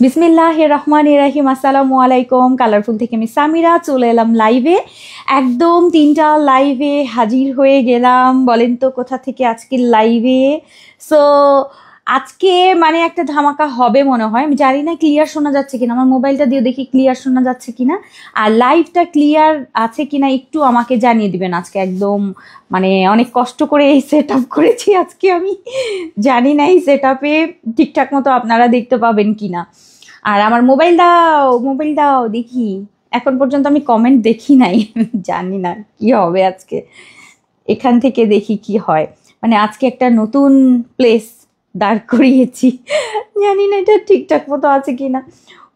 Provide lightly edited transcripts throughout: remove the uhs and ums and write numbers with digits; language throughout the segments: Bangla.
বিসমিল্লাহির রহমানির রহিম। আসসালামু আলাইকুম। কালারফুল থেকে আমি সামিরা চলে এলাম লাইভে, একদম 3টা লাইভে হাজির হয়ে গেলাম। বলেন তো কোথা থেকে আজকের লাইভে? সো আজকে মানে একটা ধামাকা হবে মনে হয়। আমি জানি না ক্লিয়ার শোনা যাচ্ছে কিনা, আমার মোবাইলটা দিয়ে দেখি ক্লিয়ার শোনা যাচ্ছে কিনা, আর লাইভটা ক্লিয়ার আছে কিনা একটু আমাকে জানিয়ে দিবেন। আজকে একদম মানে অনেক কষ্ট করে এই সেট আপ করেছি আজকে, আমি জানি না এই সেট আপে ঠিকঠাক মতো আপনারা দেখতে পাবেন কিনা। আর আমার মোবাইল দাও দেখি। এখন পর্যন্ত আমি কমেন্ট দেখি নাই, জানি না কি হবে আজকে। এখান থেকে দেখি কি হয়। মানে আজকে একটা নতুন প্লেস দাঁড় করিয়েছি, জানি না এটা ঠিকঠাক মতো আছে কিনা।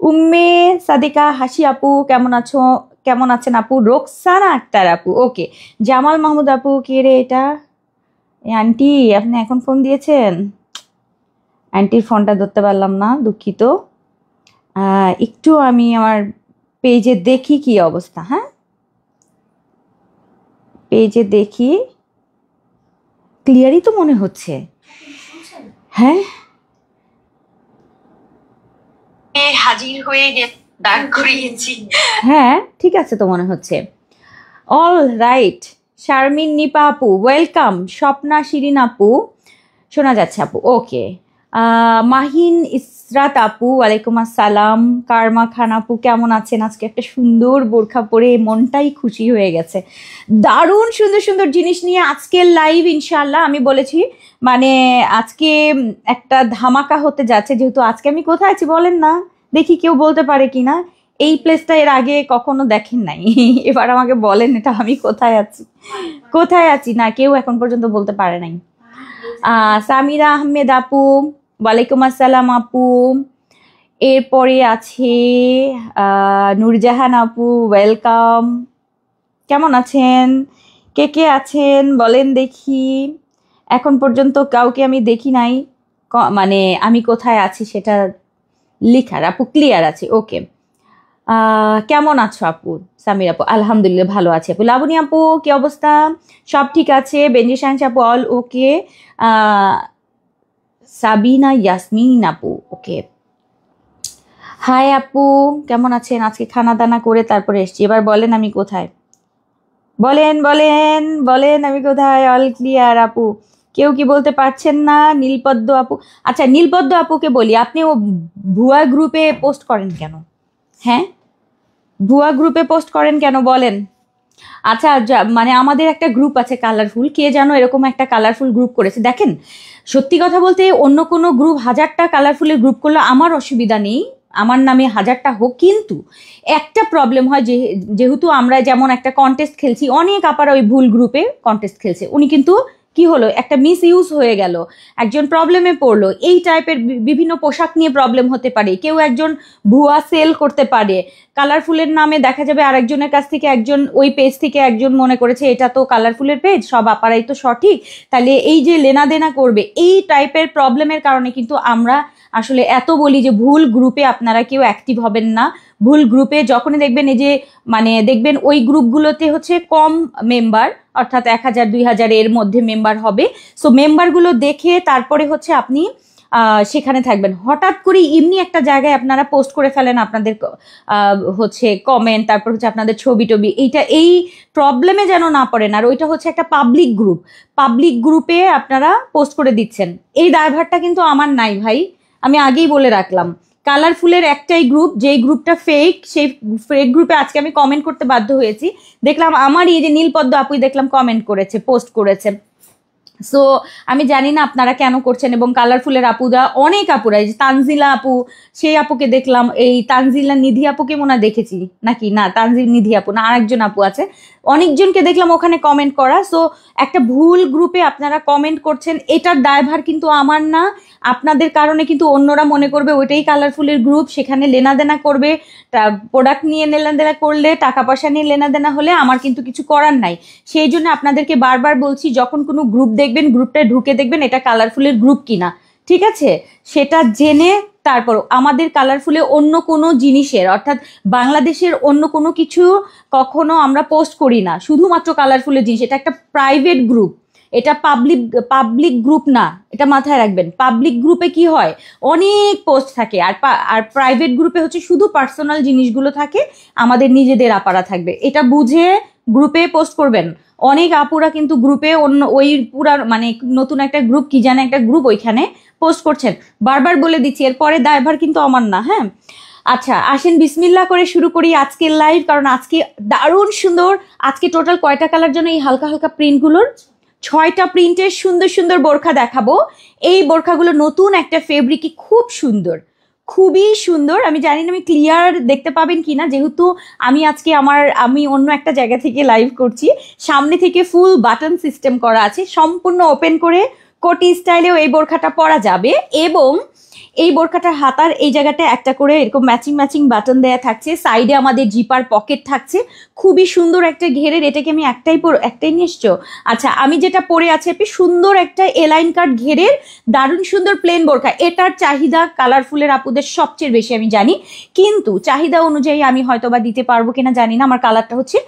উম্মে সাদিকা হাসি আপু কেমন আছো? কেমন আছেন আপু? রোকসানা আক্তার আপু, ওকে। জামাল মাহমুদ আপু, কে রে এটা? আন্টি আপনি এখন ফোন দিয়েছেন? আন্টির ফোনটা ধরতে পারলাম না, দুঃখিত। একটু আমি আমার পেজে দেখি কি অবস্থা। হ্যাঁ, পেজে দেখি, ক্লিয়ারই তো মনে হচ্ছে। হ্যাঁ, হাজির হয়ে দাঁড় করিয়েছি। হ্যাঁ ঠিক আছে তো মনে হচ্ছে। All right. শারমিন নিপা আপু ওয়েলকাম। স্বপ্না শিরিন আপু শোনা যাচ্ছে আপু, ওকে। মাহিন ইসরাত আপু ওয়ালাইকুম আসসালাম। কারমা খান আপু কেমন আছেন? আজকে একটা সুন্দর বোরখা পরে মনটাই খুশি হয়ে গেছে। দারুণ সুন্দর সুন্দর জিনিস নিয়ে আজকের লাইভ ইনশাল্লাহ। আমি বলেছি মানে আজকে একটা ধামাকা হতে যাচ্ছে, যেহেতু আজকে আমি কোথায় আছি বলেন না, দেখি কেউ বলতে পারে কিনা। এই প্লেসটা এর আগে কখনো দেখেন নাই, এবার আমাকে বলেন এটা আমি কোথায় আছি। কোথায় আছি না কেউ এখন পর্যন্ত বলতে পারে নাই। সামিরা আহমেদ আপু ওয়ালাইকুম আসসালাম আপু। এরপরে আছে নূরজাহান আপু ওয়েলকাম। কেমন আছেন? কে কে আছেন বলেন দেখি। এখন পর্যন্ত কাউকে আমি দেখি নাই মানে আমি কোথায় আছি সেটা লেখার। আপু ক্লিয়ার আছে, ওকে। কেমন আছো আপু? সামির আপু আলহামদুলিল্লাহ ভালো আছে আপু। লাবণী আপু কি অবস্থা? সব ঠিক আছে? বেঞ্জি সায়েন্স আপু অল ওকে। সাবিনা ইয়াসমিন আপু ওকে। হাই আপু কেমন আছেন? আজকে খানা দানা করে তারপরে এসছি। এবার বলেন আমি কোথায়, বলেন বলেন বলেন আমি কোথায়। অল ক্লিয়ার আপু। কেউ কি বলতে পারছেন না? নীলপদ্ম আপু, আচ্ছা নীলপদ্ম আপুকে বলি, আপনি ও ভুয়া গ্রুপে পোস্ট করেন কেন? হ্যাঁ, ভুয়া গ্রুপে পোস্ট করেন কেন বলেন? আচ্ছা মানে আমাদের একটা গ্রুপ আছে কালারফুল, কে যেন এরকম একটা কালারফুল গ্রুপ করেছে। দেখেন সত্যি কথা বলতে অন্য কোনো গ্রুপ 1000টা কালারফুলের গ্রুপ করলে আমার অসুবিধা নেই, আমার নামে 1000টা হোক, কিন্তু একটা প্রবলেম হয় যেহেতু আমরা যেমন একটা কন্টেস্ট খেলছি, অনেক আপারা ওই ভুল গ্রুপে কন্টেস্ট খেলছে, উনি কিন্তু কি হলো একটা মিস ইউজ হয়ে গেল, একজন প্রবলেমে পড়লো। এই টাইপের বিভিন্ন পোশাক নিয়ে প্রবলেম হতে পারে, কেউ একজন ভুয়া সেল করতে পারে কালারফুলের নামে, দেখা যাবে আরেকজনের কাছ থেকে একজন ওই পেজ থেকে একজন মনে করেছে এটা তো কালারফুলের পেজ, সব আপারাই তো সঠিক, তাহলে এই যে লেনা দেনা করবে, এই টাইপের প্রবলেমের কারণে কিন্তু আমরা আসলে এত বলি যে ভুল গ্রুপে আপনারা কেউ অ্যাক্টিভ হবেন না। ভুল গ্রুপে যখনই দেখবেন এই যে মানে দেখবেন ওই গ্রুপগুলোতে হচ্ছে কম মেম্বার, অর্থাৎ 1000 2000 এর মধ্যে মেম্বার হবে। সো মেম্বারগুলো দেখে তারপরে হচ্ছে আপনি সেখানে থাকবেন। হঠাৎ করে এমনি একটা জায়গায় আপনারা পোস্ট করে ফেলেন আপনাদের হচ্ছে কমেন্ট, তারপর হচ্ছে আপনাদের ছবি টবি, এইটা এই প্রবলেমে যেন না পড়েন। আর ওইটা হচ্ছে একটা পাবলিক গ্রুপ, পাবলিক গ্রুপে আপনারা পোস্ট করে দিচ্ছেন, এই দায়ভারটা কিন্তু আমার নাই ভাই, আমি আগেই বলে রাখলাম। কালারফুলের একটাই গ্রুপ, যেই গ্রুপটা ফেক, সেই ফেক গ্রুপে আজকে আমি কমেন্ট করতে বাধ্য হয়েছি। দেখলাম আমার এই যে নীলপদ্ম আপুই দেখলাম কমেন্ট করেছে, পোস্ট করেছে। সো আমি জানি না আপনারা কেন করছেন। এবং কালারফুলের আপুরা অনেক আপুরা, এই যে তানজিলা আপু, সেই আপুকে দেখলাম, এই তানজিলা নিধি আপুকে মনে দেখেছি নাকি, না তানজিল নিধি আপু না, আরেকজন আপু আছে, অনেকজনকে দেখলাম ওখানে কমেন্ট করা। সো একটা ভুল গ্রুপে আপনারা কমেন্ট করছেন, এটার দায়ভার কিন্তু আমার না, আপনাদের কারণে কিন্তু অন্যরা মনে করবে ওইটাই কালারফুলের গ্রুপ, সেখানে লেনাদেনা করবে, প্রোডাক্ট নিয়ে লেনাদেনা করলে, টাকা পয়সা নিয়ে লেনাদেনা হলে আমার কিন্তু কিছু করার নাই। সেই জন্য আপনাদেরকে বারবার বলছি, যখন কোনো গ্রুপ দেখবেন গ্রুপটা ঢুকে দেখবেন এটা কালারফুলের গ্রুপ কিনা, ঠিক আছে, সেটা জেনে তারপর আমাদের কালারফুলে অন্য কোনো জিনিসের, অর্থাৎ বাংলাদেশের অন্য কোনো কিছু কখনো আমরা পোস্ট করি না, শুধুমাত্র কালারফুলের জিনিস। এটা একটা প্রাইভেট গ্রুপ, এটা পাবলিক গ্রুপ না, এটা মাথায় রাখবেন। পাবলিক গ্রুপে কি হয়, অনেক পোস্ট থাকে, আর প্রাইভেট গ্রুপে হচ্ছে শুধু পার্সোনাল জিনিসগুলো থাকে, আমাদের নিজেদের আপারা থাকবে। এটা বুঝে গ্রুপে পোস্ট করবেন। অনেক আপুরা কিন্তু গ্রুপে অন্য ওই পুরা মানে নতুন একটা গ্রুপ, কি জানে একটা গ্রুপ, ওইখানে পোস্ট করছেন। বারবার বলে দিচ্ছি, এরপরে দায়ভার কিন্তু আমার না। হ্যাঁ, আচ্ছা আসেন বিসমিল্লাহ করে শুরু করি আজকের লাইভ, কারণ আজকে দারুণ সুন্দর। আজকে টোটাল কয়টা কালার জন্য এই হালকা হালকা প্রিন্টগুলোর 6টা প্রিন্টের সুন্দর সুন্দর বোরখা দেখাবো। এই বোরখাগুলো নতুন একটা ফেব্রিকে, খুব সুন্দর, খুবই সুন্দর। আমি জানি না আমি ক্লিয়ার দেখতে পাবেন কিনা, যেহেতু আমি আজকে আমি অন্য একটা জায়গা থেকে লাইভ করছি। সামনে থেকে ফুল বাটন সিস্টেম করা আছে, সম্পূর্ণ ওপেন করে কোটি স্টাইলেও এই বোরখাটা পরা যাবে। এবং এই বোরখাটার হাতার এই জায়গাটা একটা করে এরকম ম্যাচিং বাটন দেয়া থাকছে, সাইডে আমাদের জিপার পকেট থাকছে, খুবই সুন্দর একটা ঘেরের। এটাকে আমি একটাই নিয়ে এসছো। আচ্ছা, আমি যেটা পরে আছি আপনি, সুন্দর একটা এলাইন কাট ঘেরের দারুণ সুন্দর প্লেন বোরখা। এটার চাহিদা কালারফুলের আপুদের সবচেয়ে বেশি আমি জানি, কিন্তু চাহিদা অনুযায়ী আমি হয়তো বা দিতে পারবো কিনা জানি না। আমার কালারটা হচ্ছে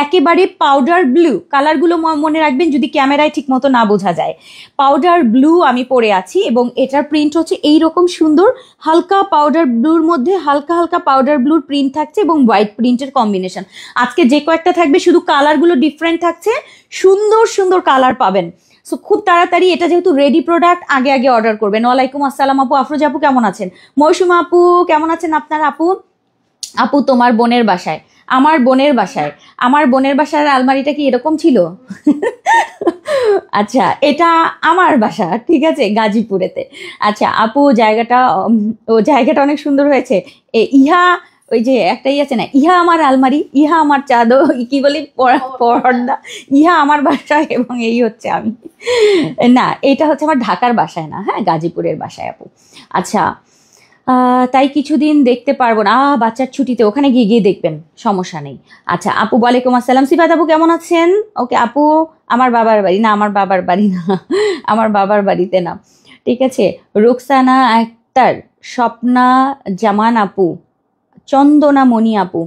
একেবারে পাউডার ব্লু। কালারগুলো মনে রাখবেন যদি ক্যামেরায় ঠিক মতো না বোঝা যায়। পাউডার ব্লু আমি পরে আছি, এবং এটার প্রিন্ট হচ্ছে এইরকম সুন্দর, হালকা পাউডার ব্লুর মধ্যে হালকা হালকা পাউডার ব্লুর প্রিন্ট থাকছে, এবং হোয়াইট প্রিন্টের কম্বিনেশন। আজকে যে কয়েকটা থাকবে শুধু কালারগুলো ডিফারেন্ট থাকছে, সুন্দর সুন্দর কালার পাবেন। সো খুব তাড়াতাড়ি, এটা যেহেতু রেডি প্রোডাক্ট, আগে অর্ডার করবেন। ওয়ালাইকুম আসসালাম আপু, আফরোজা আপু কেমন আছেন? মৌসুমা আপু কেমন আছেন আপনার? আপু তোমার বোনের বাসায়, আমার বোনের বাসার আলমারিটা কি এরকম ছিল? আচ্ছা, এটা আমার বাসা, ঠিক আছে, গাজীপুরেতে। আচ্ছা আপু, জায়গাটা অনেক সুন্দর হয়েছে। ইহা ওই যে একটাই আছে না, ইহা আমার আলমারি, ইহা আমার চাদর, কি বলি, পর্দা, ইহা আমার বাসায়, এবং এই হচ্ছে আমি। না, এটা হচ্ছে আমার ঢাকার বাসায় না, হ্যাঁ, গাজীপুরের বাসায় আপু। আচ্ছা, তাই কিছুদিন দেখতে পারবো না, বাচ্চার ছুটিতে, ওখানে গিয়ে দেখবেন, সমস্যা নেই। আচ্ছা আপু, ওয়ালাইকুম আসসালাম। সিফাত আপু কেমন আছেন? ওকে আপু, আমার বাবার বাড়ি না, আমার বাবার বাড়িতে না, ঠিক আছে। রুকসানা আক্তার, স্বপ্না জামান আপু, চন্দনা মণি আপু,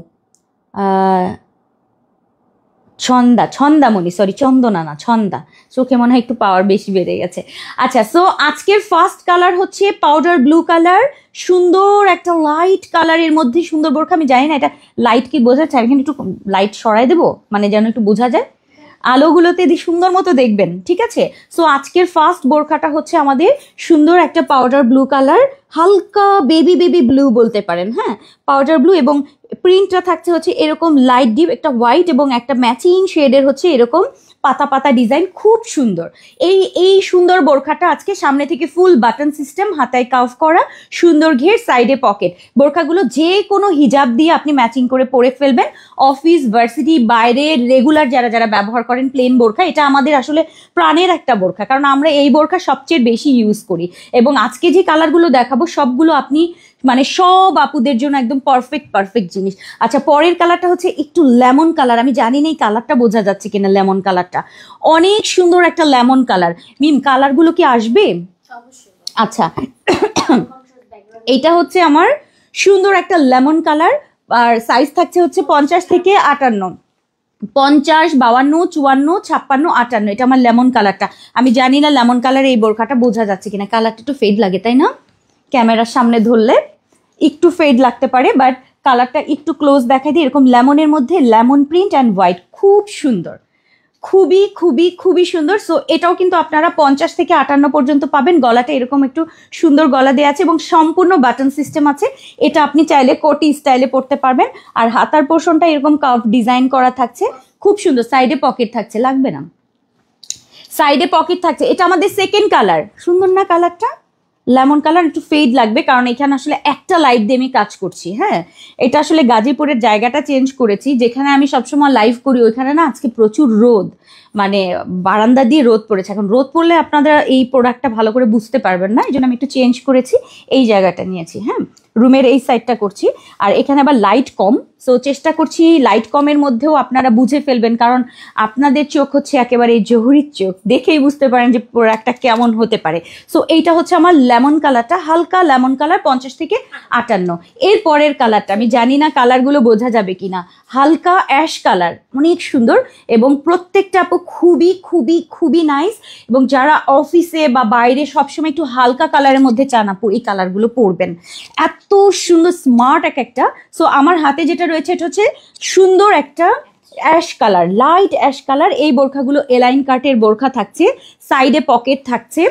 ছন্দামণি, সরি চন্দনা না, ছন্দা, চোখে মনে হয় একটু পাওয়ার বেশি বেড়ে গেছে। আচ্ছা, সো আজকের ফার্স্ট কালার হচ্ছে পাউডার ব্লু কালার, সুন্দর একটা লাইট কালারের মধ্যে সুন্দর বোরখা। আমি জানি না এটা লাইট কি বোঝা যাচ্ছে, এখানে একটু লাইট সরাই দেবো, মানে যেন একটু বোঝা যায়, আলোগুলোতে সুন্দর মতো দেখবেন, ঠিক আছে। সো আজকের ফার্স্ট বোরখাটা হচ্ছে আমাদের সুন্দর একটা পাউডার ব্লু কালার, হালকা বেবি ব্লু বলতে পারেন, হ্যাঁ, পাউডার ব্লু, এবং প্রিন্টটা থাকছে হচ্ছে এরকম লাইট ডিপ, একটা হোয়াইট এবং একটা ম্যাচিং শেডের হচ্ছে এরকম পাতা ডিজাইন, খুব সুন্দর। এই সুন্দর বোরখাটা আজকে সামনে থেকে ফুল বাটন সিস্টেম, হাতায় কাফ করা, সুন্দর ঘের, সাইডে পকেট। বোরখাগুলো যে কোনো হিজাব দিয়ে আপনি ম্যাচিং করে পরে ফেলবেন। অফিস, ভার্সিটি, বাইরে রেগুলার যারা ব্যবহার করেন প্লেন বোরখা, এটা আমাদের আসলে প্রাণের একটা বোরখা, কারণ আমরা এই বোরখা সবচেয়ে বেশি ইউজ করি। এবং আজকে যে কালারগুলো দেখাবো সবগুলো আপনি মানে সব আপুদের জন্য একদম পারফেক্ট জিনিস। আচ্ছা, পরের কালারটা হচ্ছে একটু লেমন কালার। আমি জানি না এই কালারটা বোঝা যাচ্ছে কিনা, লেমন কালারটা অনেক সুন্দর একটা লেমন কালার। মিম, কালারগুলো কি আসবে? আচ্ছা, এইটা হচ্ছে আমার সুন্দর একটা লেমন কালার, আর সাইজ থাকছে হচ্ছে 50 থেকে 58, 50, 52, 54, 56, 58। এটা আমার লেমন কালারটা। আমি জানি না লেমন কালার এই বোরখাটা বোঝা যাচ্ছে কিনা, কালারটা একটু ফেড লাগে তাই না? ক্যামেরার সামনে ধরলে একটু ফেড লাগতে পারে, বাট কালারটা একটু ক্লোজ দেখাই দিই। এরকম লেমনের মধ্যে লেমন প্রিন্ট অ্যান্ড হোয়াইট, খুব সুন্দর, খুবই সুন্দর। সো এটাও কিন্তু আপনারা 50 থেকে 58 পর্যন্ত পাবেন। গলাটা এরকম একটু সুন্দর গলা দেওয়া আছে এবং সম্পূর্ণ বাটন সিস্টেম আছে। এটা আপনি চাইলে কোটি স্টাইলে পরতে পারবেন। আর হাতার পোর্শনটা এরকম কার্ভ ডিজাইন করা থাকছে, খুব সুন্দর। সাইডে পকেট থাকছে, লাগবে না, সাইডে পকেট থাকছে। এটা আমাদের সেকেন্ড কালার, সুন্দর না কালারটা? লেমন কালার, একটু ফেড লাগবে কারণ এখানে আসলে একটা লাইট দিয়ে আমি কাজ করছি। হ্যাঁ, এটা আসলে গাজীপুরের জায়গাটা চেঞ্জ করেছি, যেখানে আমি সবসময় লাইভ করি ওইখানে না আজকে প্রচুর রোদ, মানে বারান্দা দিয়ে রোদ পড়েছে। এখন রোদ পড়লে আপনারা এই প্রোডাক্টটা ভালো করে বুঝতে পারবেন না, এই জন্য আমি একটু চেঞ্জ করেছি, এই জায়গাটা নিয়েছি। হ্যাঁ, রুমের এই সাইডটা করছি। আর এখানে আবার লাইট কম, সো চেষ্টা করছি লাইট কমের মধ্যেও আপনারা বুঝে ফেলবেন, কারণ আপনাদের চোখ হচ্ছে একেবারে জহুরির চোখ, দেখেই বুঝতে পারেন যে প্রোডাক্টটা কেমন হতে পারে। সো এইটা হচ্ছে আমার লেমন কালারটা, হালকা লেমন কালার, 50 থেকে 58। এর পরের কালারটা আমি জানি না কালারগুলো বোঝা যাবে কিনা, হালকা অ্যাশ কালার, অনেক সুন্দর এবং প্রত্যেকটা আপু খুবই খুবই খুবই নাইস। এবং যারা অফিসে বা বাইরে সবসময় একটু হালকা কালারের মধ্যে চান আপু, এই কালারগুলো পরবেন, এত সুন্দর স্মার্ট একটা। সো আমার হাতে যেটা রয়েছে এটা হচ্ছে সুন্দর একটা ash colour, light ash colour. এই বোরখাগুলো এলাইন কাটের বোরখা থাকছে, সাইডে পকেট থাকছে,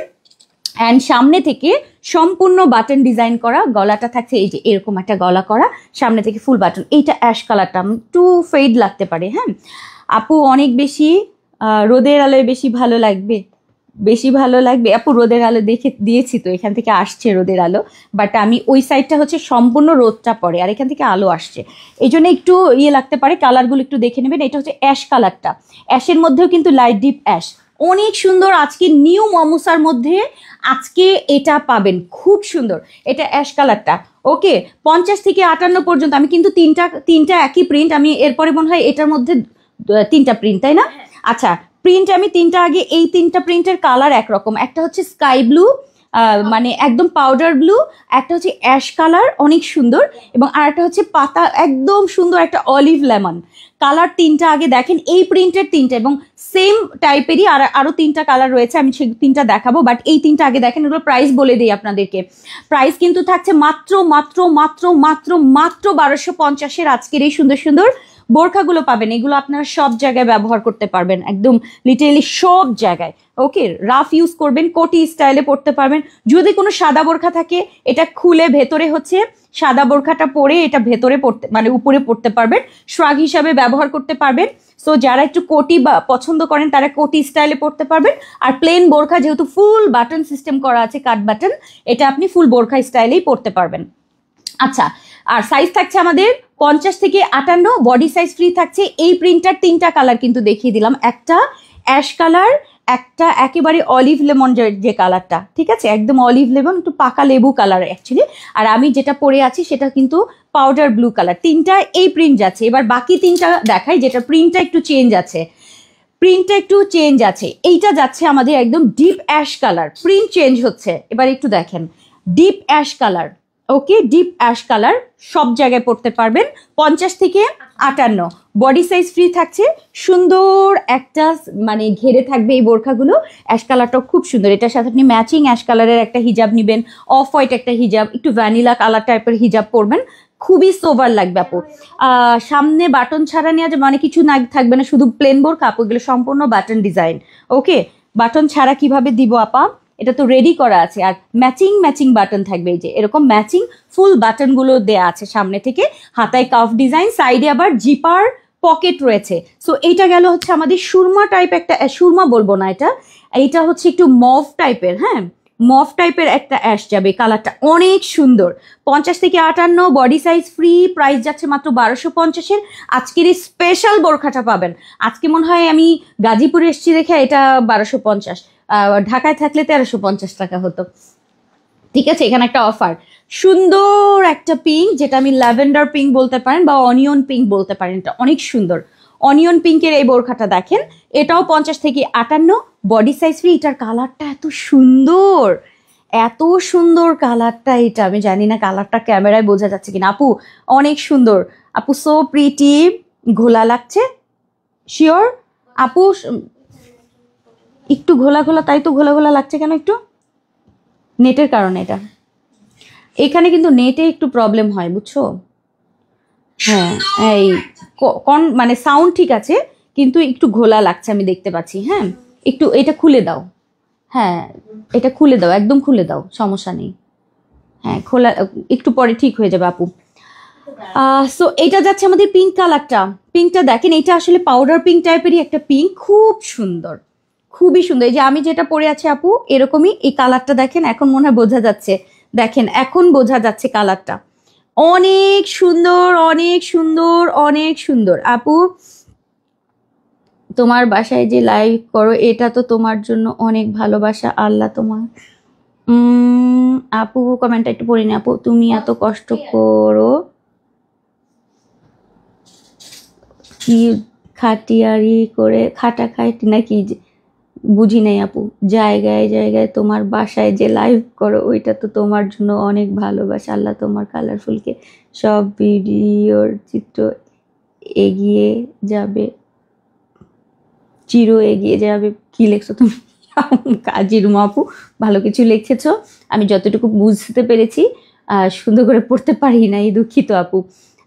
অ্যান্ড সামনে থেকে সম্পূর্ণ বাটন ডিজাইন করা, গলাটা থাকছে এই যে এরকম একটা গলা করা, সামনে থেকে ফুল বাটন। এইটা অ্যাশ কালারটা একটু ফেড লাগতে পারে, হ্যাঁ আপু অনেক বেশি রোদের আলোয় বেশি ভালো লাগবে, বেশি ভালো লাগবে আপু। রোদের আলো দেখে দিয়েছি তো, এখান থেকে আসছে রোদের আলো, বাট আমি ওই সাইডটা হচ্ছে সম্পূর্ণ রোদটা পড়ে আর এখান থেকে আলো আসছে, এই জন্য একটু ইয়ে লাগতে পারে। কালারগুলো একটু দেখে নেবেন। এটা হচ্ছে অ্যাশ কালারটা, অ্যাশের মধ্যেও কিন্তু লাইট ডিপ অ্যাশ, অনেক সুন্দর। আজকে নিউ মমুসার মধ্যে আজকে এটা পাবেন, খুব সুন্দর। এটা অ্যাশ কালারটা, ওকে 50 থেকে 58 পর্যন্ত। আমি কিন্তু তিনটা একই প্রিন্ট, আমি এরপরে মনে হয় এটার মধ্যে 3টা প্রিন্ট, তাই না? আচ্ছা, প্রিন্ট আমি 3টা আগে, এই 3টা প্রিন্টের কালার একরকম, একটা হচ্ছে স্কাই ব্লু মানে একদম পাউডার ব্লু, একটা হচ্ছে অ্যাশ কালার অনেক সুন্দর, এবং আর একটা হচ্ছে পাতা একদম সুন্দর একটা অলিভ লেমন কালার। 3টা আগে দেখেন, এই প্রিন্টের 3টা এবং সেম টাইপেরই আরো 3টা কালার রয়েছে, আমি সেই 3টা দেখাবো, বাট এই 3টা আগে দেখেন। এগুলো প্রাইস বলে দিই আপনাদেরকে, প্রাইস কিন্তু থাকছে মাত্র মাত্র মাত্র মাত্র মাত্র 1250-এর আজকের এই সুন্দর সুন্দর বোরখাগুলো পাবেন। এগুলো আপনারা সব জায়গায় ব্যবহার করতে পারবেন, একদম লিটারেলি সব জায়গায়। ওকে, রাফ ইউজ করবেন, কোটি স্টাইলে পরতে পারবেন। যদি কোনো সাদা বোরখা থাকে এটা খুলে ভেতরে হচ্ছে সাদা বোরখাটা পরে এটা ভেতরে পড়তে মানে উপরে পড়তে পারবেন, শ্রাগ হিসাবে ব্যবহার করতে পারবেন। সো যারা একটু কোটি বা পছন্দ করেন তারা কোটি স্টাইলে পড়তে পারবেন। আর প্লেন বোরখা যেহেতু ফুল বাটন সিস্টেম করা আছে, কাট বাটন, এটা আপনি ফুল বোরখা স্টাইলেই পড়তে পারবেন। আচ্ছা, আর সাইজ থাকছে আমাদের 50 থেকে 58, বডি সাইজ ফ্রি থাকছে। এই প্রিন্টার 3টা কালার কিন্তু দেখিয়ে দিলাম, একটা অ্যাশ কালার, একটা একেবারে অলিভ লেমন যে কালারটা, ঠিক আছে, একদম অলিভ লেমন, একটু পাকা লেবু কালার অ্যাকচুয়ালি। আর আমি যেটা পরে আছি সেটা কিন্তু পাউডার ব্লু কালার। 3টা এই প্রিন্ট যাচ্ছে। এবার বাকি 3টা দেখাই, যেটা প্রিন্টটা একটু চেঞ্জ আছে, প্রিন্টটা একটু চেঞ্জ আছে। এইটা যাচ্ছে আমাদের একদম deep ash colour, print change হচ্ছে। এবার একটু দেখেন, ডিপ অ্যাশ কালার, ওকে ডিপ অ্যাশ কালার, সব জায়গায় পড়তে পারবেন। 50 থেকে 58, বডি সাইজ ফ্রি থাকছে। সুন্দর একটা মানে ঘেরে থাকবে এই বোরখাগুলো। অ্যাশ কালারটাও খুব সুন্দর, এটার সাথে আপনি ম্যাচিং অ্যাশ কালারের একটা হিজাব নেবেন, অফ হোয়াইট একটা হিজাব, একটু ভ্যানিলা কালার টাইপের হিজাব পরবেন, খুবই সোভার লাগবে আপু। সামনে বাটন ছাড়া নেওয়া মানে কিছু না থাকবে না, শুধু প্লেন বোরখা আপু, এগুলো সম্পূর্ণ বাটন ডিজাইন। ওকে, বাটন ছাড়া কিভাবে দিব আপা, এটা তো রেডি করা আছে। আর ম্যাচিং ম্যাচিং বাটন থাকবে, এই যে এরকম ম্যাচিং ফুল বাটনগুলো দেয়া আছে সামনে থেকে, হাতায় কাফ ডিজাইন, সাইডে আবার জিপার পকেট রয়েছে। সো এইটা গেল হচ্ছে আমাদের সুরমা টাইপ একটা, সুরমা বলবো না, এইটা হচ্ছে একটু মভ টাইপের, হ্যাঁ মভ টাইপের একটা অ্যাশ যাবে, কালারটা অনেক সুন্দর। 50 থেকে 58, বডি সাইজ ফ্রি, প্রাইস যাচ্ছে মাত্র 1250-এর। আজকের এই স্পেশাল বোরখাটা পাবেন। আজকে মনে হয় আমি গাজীপুরে এসেছি দেখে এটা 1250, ঢাকায় থাকলে 1350 টাকা হতো। ঠিক আছে, এখানে একটা অফার, সুন্দর একটা পিঙ্ক, যেটা আমি ল্যাভেন্ডার পিঙ্ক বলতে পারেন বা অনিয়ন পিঙ্ক বলতে পারেন, এটা অনেক সুন্দর। অনিয়ন পিঙ্কের এই বোরখাটা দেখেন, এটাও 50 থেকে 58, বডি সাইজ ফ্রি। এটার কালারটা এত সুন্দর, এত সুন্দর কালারটা, এটা আমি জানি না কালারটা ক্যামেরায় বোঝা যাচ্ছে কিনা আপু, অনেক সুন্দর আপু, সো প্রিটি, ঘোলা লাগছে শিওর আপু, একটু ঘোলা ঘোলা, তাই তো ঘোলা ঘোলা লাগছে কেন, একটু নেটের কারণে। এটা এখানে কিন্তু নেটে একটু প্রবলেম হয় বুঝছো, হ্যাঁ এই মানে সাউন্ড ঠিক আছে কিন্তু একটু ঘোলা লাগছে আমি দেখতে পাচ্ছি। হ্যাঁ একটু এটা খুলে দাও, হ্যাঁ এটা খুলে দাও, একদম খুলে দাও, সমস্যা নেই। হ্যাঁ খোলা, একটু পরে ঠিক হয়ে যাবে আপু। সো এটা যাচ্ছে আমাদের পিঙ্ক কালারটা, পিঙ্কটা দেখেন, এটা আসলে পাউডার পিঙ্ক টাইপেরই একটা পিঙ্ক, খুব সুন্দর, খুবই সুন্দর। এই যে আমি যেটা পরে আছি আপু এরকমই, এই কালারটা দেখেন, এখন মনে হয় বোঝা যাচ্ছে, দেখেন এখন বোঝা যাচ্ছে কালারটা, অনেক সুন্দর অনেক সুন্দর অনেক সুন্দর। আপু তোমার বাসায় যে লাইভ করো এটা তো তোমার জন্য অনেক ভালোবাসা, আল্লাহ তোমার। আপু কমেন্টটা একটু পড়িনি আপু, তুমি এত কষ্ট করো, কি খাটিয়ারি করে খাটাখাটি নাকি বুঝি নাই আপু। জায়গায় জায়গায় তোমার বাসায় যে লাইভ করো ওইটা তো তোমার জন্য অনেক ভালোবাসা। আল্লাহ তোমার কালারফুলকে সব ভিডিওর চিত্র এগিয়ে যাবে, চির এগিয়ে যাবে। কি লেখছো তুমি? কাজী রুমা আপু ভালো কিছু লিখেছো, আমি যতটুকু বুঝতে পেরেছি। সুন্দর করে পড়তে পারি নাই, দুঃখিত আপু।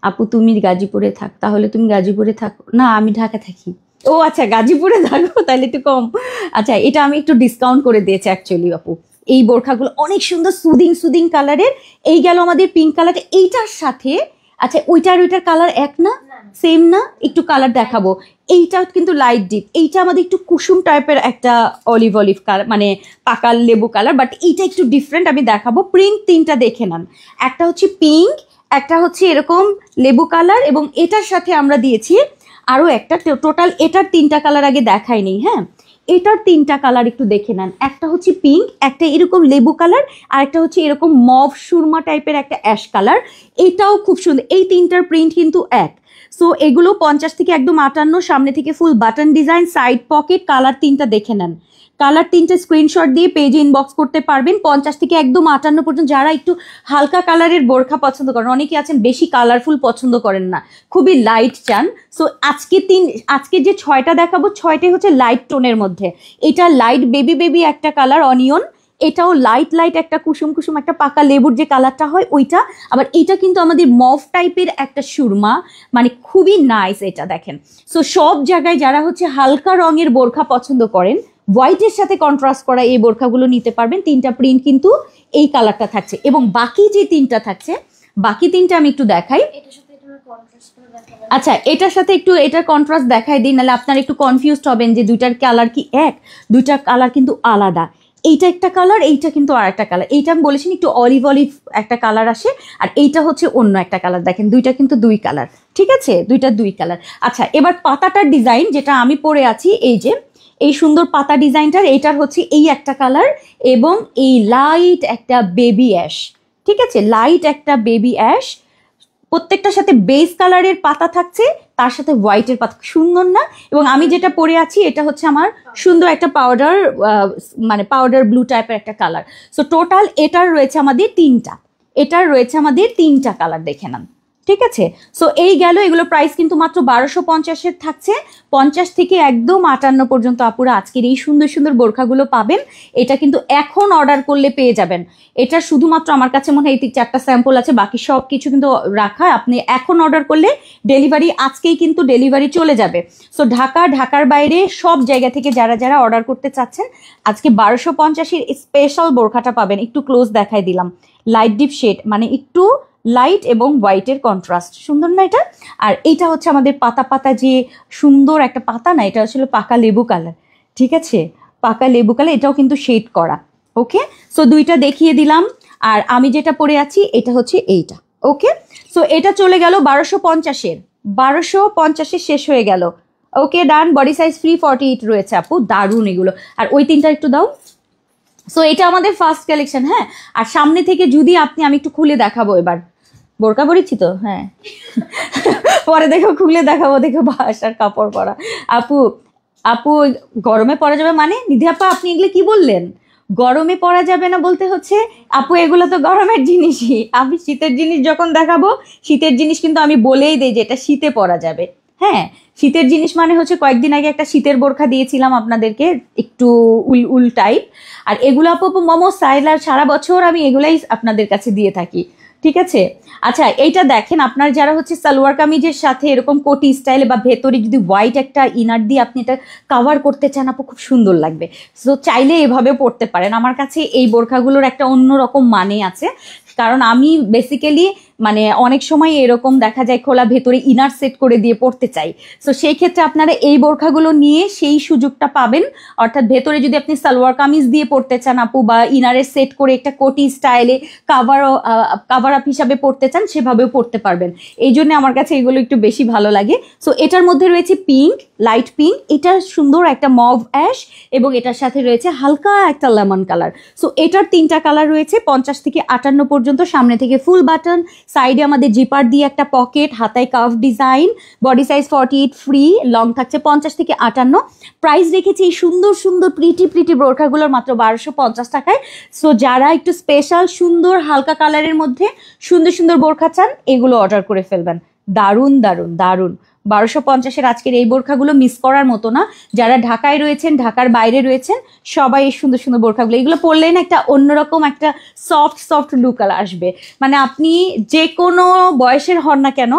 আপু তুমি গাজীপুরে থাক, তাহলে তুমি গাজীপুরে থাকো না? আমি ঢাকা থাকি। ও আচ্ছা, গাজীপুরে থাকো, তাহলে একটু কম। আচ্ছা, এটা আমি একটু ডিসকাউন্ট করে দিয়েছি অ্যাকচুয়ালি আপু। এই বোরখাগুলো অনেক সুন্দর, সুদিং সুদিং কালারের। এই গেল আমাদের পিঙ্ক কালারটা, এইটার সাথে। আচ্ছা, ওইটার কালার এক না, সেম না? একটু কালার দেখাবো। এইটা কিন্তু লাইট ডিপ, এইটা আমাদের একটু কুসুম টাইপের একটা অলিভ অলিভ কালার, মানে পাকা লেবু কালার, বাট এইটা একটু ডিফারেন্ট। আমি দেখাবো। প্রিন্ট তিনটা দেখে নেন। একটা হচ্ছে পিঙ্ক, একটা হচ্ছে এরকম লেবু কালার, এবং এটার সাথে আমরা দিয়েছি আরও একটা। টোটাল এটার তিনটা কালার আগে দেখায়নি। হ্যাঁ, এটার তিনটা কালার একটু দেখে নেন। একটা হচ্ছে পিঙ্ক, একটা এরকম লেবু কালার, আর একটা হচ্ছে এরকম মভ সুরমা টাইপের একটা অ্যাশ কালার। এটাও খুব সুন্দর। এই তিনটার প্রিন্ট কিন্তু এক। সো এগুলো 50 থেকে একদম 58, সামনে থেকে full button design, side pocket. Colour তিনটা দেখে নেন। কালার তিনটা স্ক্রিনশট দিয়ে পেজে ইনবক্স করতে পারবেন। 50 থেকে একদম 58 পর্যন্ত। যারা একটু হালকা কালারের বোরখা পছন্দ করেন, অনেকে আছেন বেশি কালারফুল পছন্দ করেন না, খুবই লাইট চান। সো আজকে যে 6টা দেখাবো, 6টাই হচ্ছে লাইট টোনের মধ্যে। এটা লাইট বেবি একটা কালার, অনিয়ন। এটাও লাইট একটা কুসুম কুসুম একটা পাকা লেবুর যে কালারটা হয় ওইটা। আবার এটা কিন্তু আমাদের মভ টাইপের একটা সুরমা, মানে খুবই নাইস এটা দেখেন। সো সব জায়গায় যারা হচ্ছে হালকা রঙের বোরখা পছন্দ করেন, হোয়াইটের সাথে কন্ট্রাস্ট করা এই বোরখাগুলো নিতে পারবেন। তিনটা প্রিন্ট কিন্তু এই কালারটা থাকছে, এবং বাকি যে তিনটা থাকছে, বাকি তিনটা আমি একটু দেখাই। আচ্ছা, এটার সাথে একটু এটার কন্ট্রাস্ট দেখাই দিই, নাহলে আপনারা একটু কনফিউজড হবেন যে দুইটার কালার কি এক। দুইটার কালার কিন্তু আলাদা। এইটা একটা কালার, এইটা কিন্তু আর একটা কালার। এইটা আমি বলেছি একটু অলিভ একটা কালার আসে, আর এইটা হচ্ছে অন্য একটা কালার। দেখেন দুইটা কিন্তু দুই কালার, ঠিক আছে? দুইটা দুই কালার। আচ্ছা, এবার পাতাটার ডিজাইন যেটা আমি পরে আছি, এই যে এই সুন্দর পাতা ডিজাইনটার, এইটার হচ্ছে এই একটা কালার, এবং এই লাইট একটা বেবি অ্যাশ। ঠিক আছে, লাইট একটা বেবি অ্যাশ। প্রত্যেকটার সাথে বেস কালারের পাতা থাকছে, তার সাথে হোয়াইটের পাতা। সুন্দর না? এবং আমি যেটা পরে আছি এটা হচ্ছে আমার সুন্দর একটা পাউডার, মানে পাউডার ব্লু টাইপের একটা কালার। সো টোটাল এটার রয়েছে আমাদের তিনটা কালার, দেখে নেন। ঠিক আছে, সো এই গেল। এগুলো প্রাইস কিন্তু মাত্র 1250-এর থাকছে। 50 থেকে একদম 58 পর্যন্ত আপুরা আজকের এই সুন্দর সুন্দর বোরখাগুলো পাবেন। এটা কিন্তু এখন অর্ডার করলে পেয়ে যাবেন। এটা শুধুমাত্র আমার কাছে মনে হয় এই 4টা স্যাম্পল আছে, বাকি সব কিছু কিন্তু রাখা। আপনি এখন অর্ডার করলে ডেলিভারি আজকেই কিন্তু ডেলিভারি চলে যাবে। সো ঢাকার বাইরে সব জায়গা থেকে যারা যারা অর্ডার করতে চাচ্ছেন, আজকে 1250-এর স্পেশাল বোরখাটা পাবেন। একটু ক্লোজ দেখাই দিলাম। লাইট ডিপ শেড, মানে একটু লাইট এবং হোয়াইটের কন্ট্রাস্ট। সুন্দর না এটা? আর এইটা হচ্ছে আমাদের পাতা যে সুন্দর একটা পাতা, না, এটা আসলে পাকা লেবু কালার। ঠিক আছে, পাকা লেবু কালার। এটাও কিন্তু শেড করা। ওকে, সো দুইটা দেখিয়ে দিলাম। আর আমি যেটা পরে আছি এটা হচ্ছে এইটা। ওকে, সো এটা চলে গেল 1250-এর। 1250-এ শেষ হয়ে গেল। ওকে, ডান। বডি সাইজ ফ্রি 48 রয়েছে আপু। দারুণ এগুলো। আর ওই তিনটা একটু দাও। সো এটা আমাদের ফার্স্ট কালেকশন। হ্যাঁ, আর সামনে থেকে যদি আমি একটু খুলে দেখাবো এবার। বোরকা পরেছি তো, হ্যাঁ। পরে দেখো খুলে দেখাবো, দেখো বাসার কাপড় পরা। আপু গরমে পরা যাবে মানে? নিধি আপা আপনি এগুলো কি বললেন? গরমে পরা যাবে না বলতে হচ্ছে আপু এগুলো তো গরমের জিনিসই। আমি শীতের জিনিস যখন দেখাবো, শীতের জিনিস কিন্তু আমি বলেই দেই যে এটা শীতে পরা যাবে। হ্যাঁ, শীতের জিনিস মানে হচ্ছে কয়েকদিন আগে একটা শীতের বোরখা দিয়েছিলাম আপনাদেরকে, একটু উল টাইপ। আর এগুলো আপু মোমো সাইলার সারা বছর আমি এগুলাই আপনাদের কাছে দিয়ে থাকি। ঠিক আছে, আচ্ছা এইটা দেখেন। আপনার যারা হচ্ছে সালোয়ার কামিজের সাথে এরকম কোটি স্টাইলে বা ভেতরে যদি হোয়াইট একটা ইনার দিয়ে আপনি এটা কাভার করতে চান, আপু খুব সুন্দর লাগবে। সো চাইলে এভাবে পরতে পারেন। আমার কাছে এই বোরখাগুলোর একটা অন্যরকম মানে আছে, কারণ আমি বেসিক্যালি মানে অনেক সময় এরকম দেখা যায় খোলা ভেতরে ইনার সেট করে দিয়ে পড়তে চাই। সো সেই ক্ষেত্রে আপনারা এই বোরখাগুলো নিয়ে সেই সুযোগটা পাবেন। অর্থাৎ ভেতরে যদি আপনি সালোয়ার কামিজ দিয়ে পড়তে চান আপু, বা ইনারের সেট করে একটা কোটি স্টাইলে কাভার আপ হিসাবে পড়তে চান, সেভাবেও পড়তে পারবেন। এই জন্য আমার কাছে এগুলো একটু বেশি ভালো লাগে। সো এটার মধ্যে রয়েছে পিঙ্ক, লাইট পিঙ্ক, এটা সুন্দর একটা মভ অ্যাশ, এবং এটার সাথে রয়েছে হালকা একটা লেমন কালার। সো এটার তিনটা কালার রয়েছে। 50 থেকে 58 পর্যন্ত, সামনে থেকে ফুল বাটন, সাইডে আমাদের জিপার দিয়ে একটা পকেট, হাতায় curve design, body size 48 free, long থাকছে 50 থেকে 58। প্রাইস রেখেছি এই সুন্দর সুন্দর প্রিটি বোরখাগুলোর মাত্র 1250 টাকায়। সো যারা একটু স্পেশাল সুন্দর হালকা কালারের মধ্যে সুন্দর সুন্দর বোরখা চান, এগুলো অর্ডার করে ফেলবেন। দারুণ দারুণ দারুণ। 1250-এর আজকের এই বোরখাগুলো মিস করার মতো না। যারা ঢাকায় রয়েছেন, ঢাকার বাইরে রয়েছেন, সবাই এই সুন্দর সুন্দর বোরখাগুলো, এগুলো পরলে না একটা অন্যরকম একটা সফট লুক আসবে। মানে আপনি যে কোনো বয়সের হন না কেন,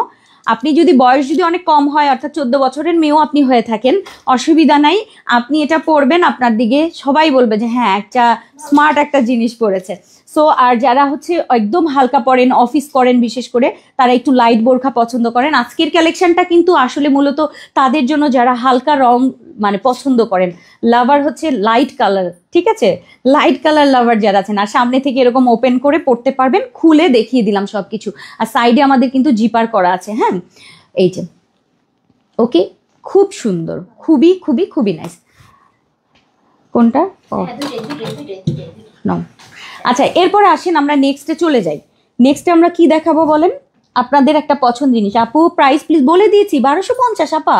আপনি যদি বয়স যদি অনেক কম হয়, অর্থাৎ 14 বছরের মেয়েও আপনি হয়ে থাকেন, অসুবিধা নাই, আপনি এটা পরবেন, আপনার দিকে সবাই বলবে যে হ্যাঁ একটা স্মার্ট একটা জিনিস পরেছে। সো আর যারা হচ্ছে একদম হালকা পরেন, অফিস করেন, বিশেষ করে তারা একটু লাইট বোরখা পছন্দ করেন, আজকের কালেকশনটা কিন্তু আসলে মূলত তাদের জন্য যারা হালকা রং মানে পছন্দ করেন, লাভার হচ্ছে লাইট কালার, ঠিক আছে, লাইট কালার লাভার যারা আছেন। আর সামনে থেকে এরকম ওপেন করে পড়তে পারবেন, খুলে দেখিয়ে দিলাম সবকিছু। আর সাইডে আমাদের কিন্তু জিপার করা আছে, হ্যাঁ এই যে, ওকে, খুব সুন্দর, খুবই খুবই খুবই নাইস। কোনটা? নাও। আচ্ছা, এরপরে আসেন আমরা নেক্সটে চলে যাই। নেক্সটে আমরা কি দেখাবো বলেন? আপনাদের একটা পছন্দ জিনিস। আপু প্রাইস প্লিজ বলে দিয়েছি 1250। আপা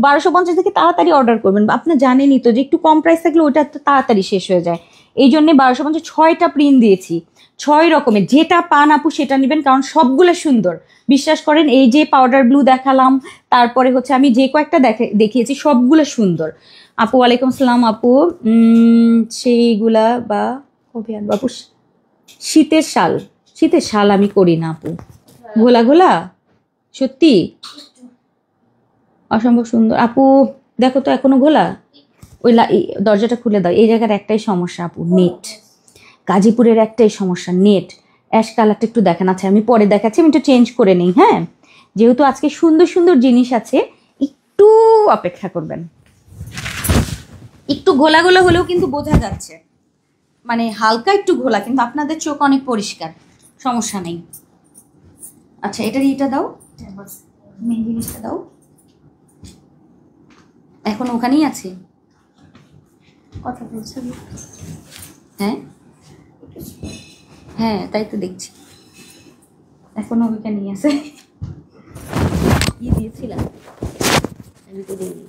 1250 থেকে তাড়াতাড়ি অর্ডার করবেন। আপনার জানেনই তো যে একটু কম প্রাইস থাকলে ওটা তাড়াতাড়ি শেষ হয়ে যায়, এই জন্যে 1250 6টা প্রিন্ট দিয়েছি, 6 রকমের, যেটা পান আপু সেটা নেবেন, কারণ সবগুলো সুন্দর। বিশ্বাস করেন, এই যে পাউডার ব্লু দেখালাম, তারপরে হচ্ছে আমি যে কয়েকটা দেখিয়েছি সবগুলো সুন্দর। আপু ওয়ালাইকুম আসসালাম। আপু সেইগুলা বা কবে আনবো আপু? শীতের শাল আমি করি না আপু। ঘোলা সত্যি অসম্ভব সুন্দর। আপু দেখো তো এখনো ঘোলা, ওই দরজাটা খুলে দাও। এই জায়গার একটাই সমস্যা আপু, নেট। গাজীপুরের একটাই সমস্যা, নেট। অ্যাশ কালারটা একটু দেখান। আচ্ছা আমি পরে দেখাচ্ছি, আমি একটু চেঞ্জ করে নিই। হ্যাঁ, যেহেতু আজকে সুন্দর সুন্দর জিনিস আছে, একটু অপেক্ষা করবেন। একটু ঘোলা হলেও কিন্তু বোঝা যাচ্ছে, মানে হালকা একটু ঘোলা, কিন্তু আপনাদের চোখ অনেক পরিষ্কার, সমস্যা নেই। আচ্ছা এটা দাও, মেন জিনিসটা দাও। এখন ওখানেই আছে, কথা বলছেন? হ্যাঁ তাই তো দেখছি, এখনো ওইখানেই আছে। কি দিয়েছিলাম আমি তো দিইনি।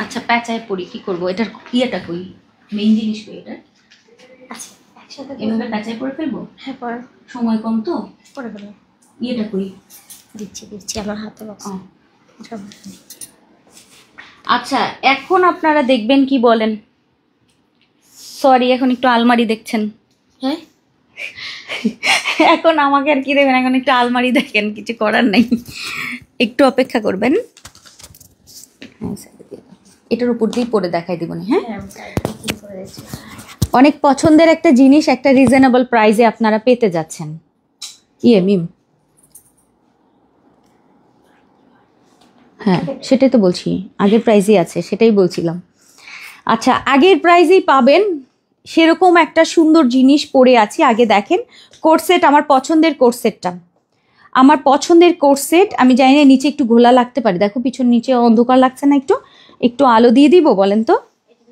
আচ্ছা প্যাঁচায় পড়ি, কি করবো? এটার ইয়েটা কই, মেইন জিনিস কই এটা? আচ্ছা একসাথে এভাবে প্যাঁচায় পড়ে ফেলবো? হ্যাঁ পড়ো, সময় কম তো পড়ে ফেলবো। ইয়েটা কই? দিচ্ছি আমার হাতে। আচ্ছা এখন আপনারা দেখবেন কি বলেন? সরি, এখন একটু আলমারি দেখছেন। হ্যাঁ এখন আমাকে আর কি দেবেন, এখন একটু আলমারি দেখেন, কিছু করার নেই, একটু অপেক্ষা করবেন। এটার উপর দিয়ে পরে দেখাই দিব না। হ্যাঁ অনেক পছন্দের একটা জিনিস, একটা রিজনেবল প্রাইসে আপনারা পেতে যাচ্ছেন। মিম, হ্যাঁ সেটাই তো বলছি, আগের প্রাইসেই আছে, সেটাই বলছিলাম। আচ্ছা আগের প্রাইসেই পাবেন, সেরকম একটা সুন্দর জিনিস পরে আছি। আগে দেখেন কোর্সেট, আমার পছন্দের কোর্সেটটা, আমার পছন্দের কোর্সেট। আমি জানি না নিচে একটু ঘোলা লাগতে পারে, দেখো পিছন নিচে অন্ধকার লাগছে না? একটু আলো দিয়ে দিব বলেন তো,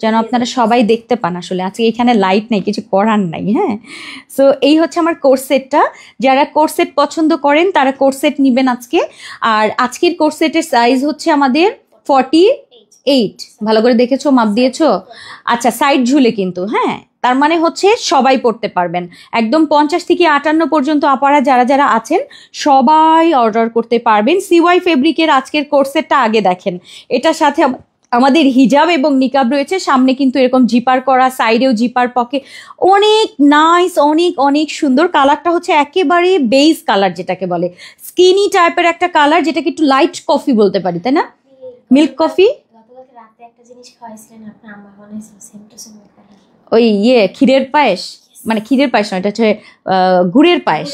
যেন আপনারা সবাই দেখতে পান। আসলে আজকে এখানে লাইট নেই, কিছু করার নাই। হ্যাঁ, সো এই হচ্ছে আমার কোর্সেটটা। যারা কোর্সেট পছন্দ করেন তারা কোর্সেট নেবেন আজকে। আর আজকের কোর্সেটের সাইজ হচ্ছে আমাদের 48। ভালো করে দেখেছো, মাপ দিয়েছো? আচ্ছা সাইড ঝুলে কিন্তু, হ্যাঁ তার মানে হচ্ছে সবাই পড়তে পারবেন। একদম 50 থেকে 58 পর্যন্ত আপারা যারা যারা আছেন সবাই অর্ডার করতে পারবেন। সিওয়াই ফেব্রিকের আজকের কোর্সেটটা আগে দেখেন, এটার সাথে আমাদের হিজাব এবং নিকাব রয়েছে, সামনে কিন্তু এরকম জিপার করা, সাইডেও জিপার পকেট, অনেক নাইস, অনেক অনেক সুন্দর। কালারটা হচ্ছে একেবারে বেজ কালার, যেটাকে বলে স্কিনি টাইপের একটা কালার, যেটাকে একটু লাইট কফি বলতে পারি, তাই না? Milk coffee. ওই ক্ষীরের পায়েস, মানে ক্ষীরের পায়েস নয়, এটা হচ্ছে গুড়ের পায়েস।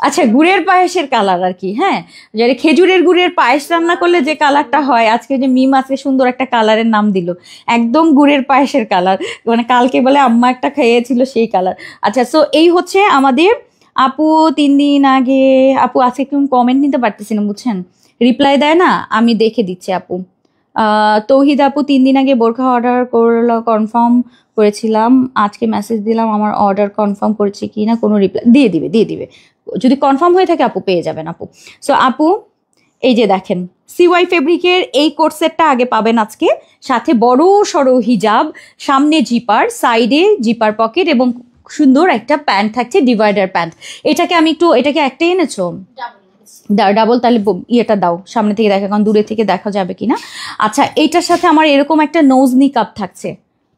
আচ্ছা গুড়ের পায়েসের কালার আর কি। হ্যাঁ, যে খেজুরের গুড়ের পায়েস রান্না করলে যে কালারটা হয়, আজকে যে মিম আজকে সুন্দর একটা কালারের নাম দিল, একদম গুড়ের পায়েসের কালার, মানে কালকে বলে আম্মা একটা খেয়েছিল সেই কালার। আচ্ছা সো এই হচ্ছে আমাদের আপু 3 দিন আগে, আপু আজকে একটু কমেন্ট নিতে পারতেছি না বুঝছেন, রিপ্লাই দেয় না, আমি দেখে দিচ্ছি আপু। তৌহিদ আপু 3 দিন আগে বোরখা অর্ডার করলো, কনফার্ম করেছিলাম, আজকে মেসেজ দিলাম আমার অর্ডার কনফার্ম করেছে কি না, কোনো রিপ্লাই দিয়ে দিবে যদি কনফার্ম হয়ে থাকে আপু পেয়ে যাবেন আপু। সো আপু এই যে দেখেন সিওয়াই ফেব্রিকের এই কোট সেটটা আগে পাবেন আজকে, সাথে বড় সড়ো হিজাব, সামনে জিপার, সাইডে জিপার পকেট এবং সুন্দর একটা প্যান্ট থাকছে, ডিভাইডার প্যান্ট। এটাকে আমি একটু, এটাকে একটাই এনেছো? ডাবল, তাহলে ইয়েটা দাও সামনে থেকে দেখা, কারণ দূরে থেকে দেখা যাবে কিনা। আচ্ছা এইটার সাথে আমার এরকম একটা নোজ নিকাপ থাকছে,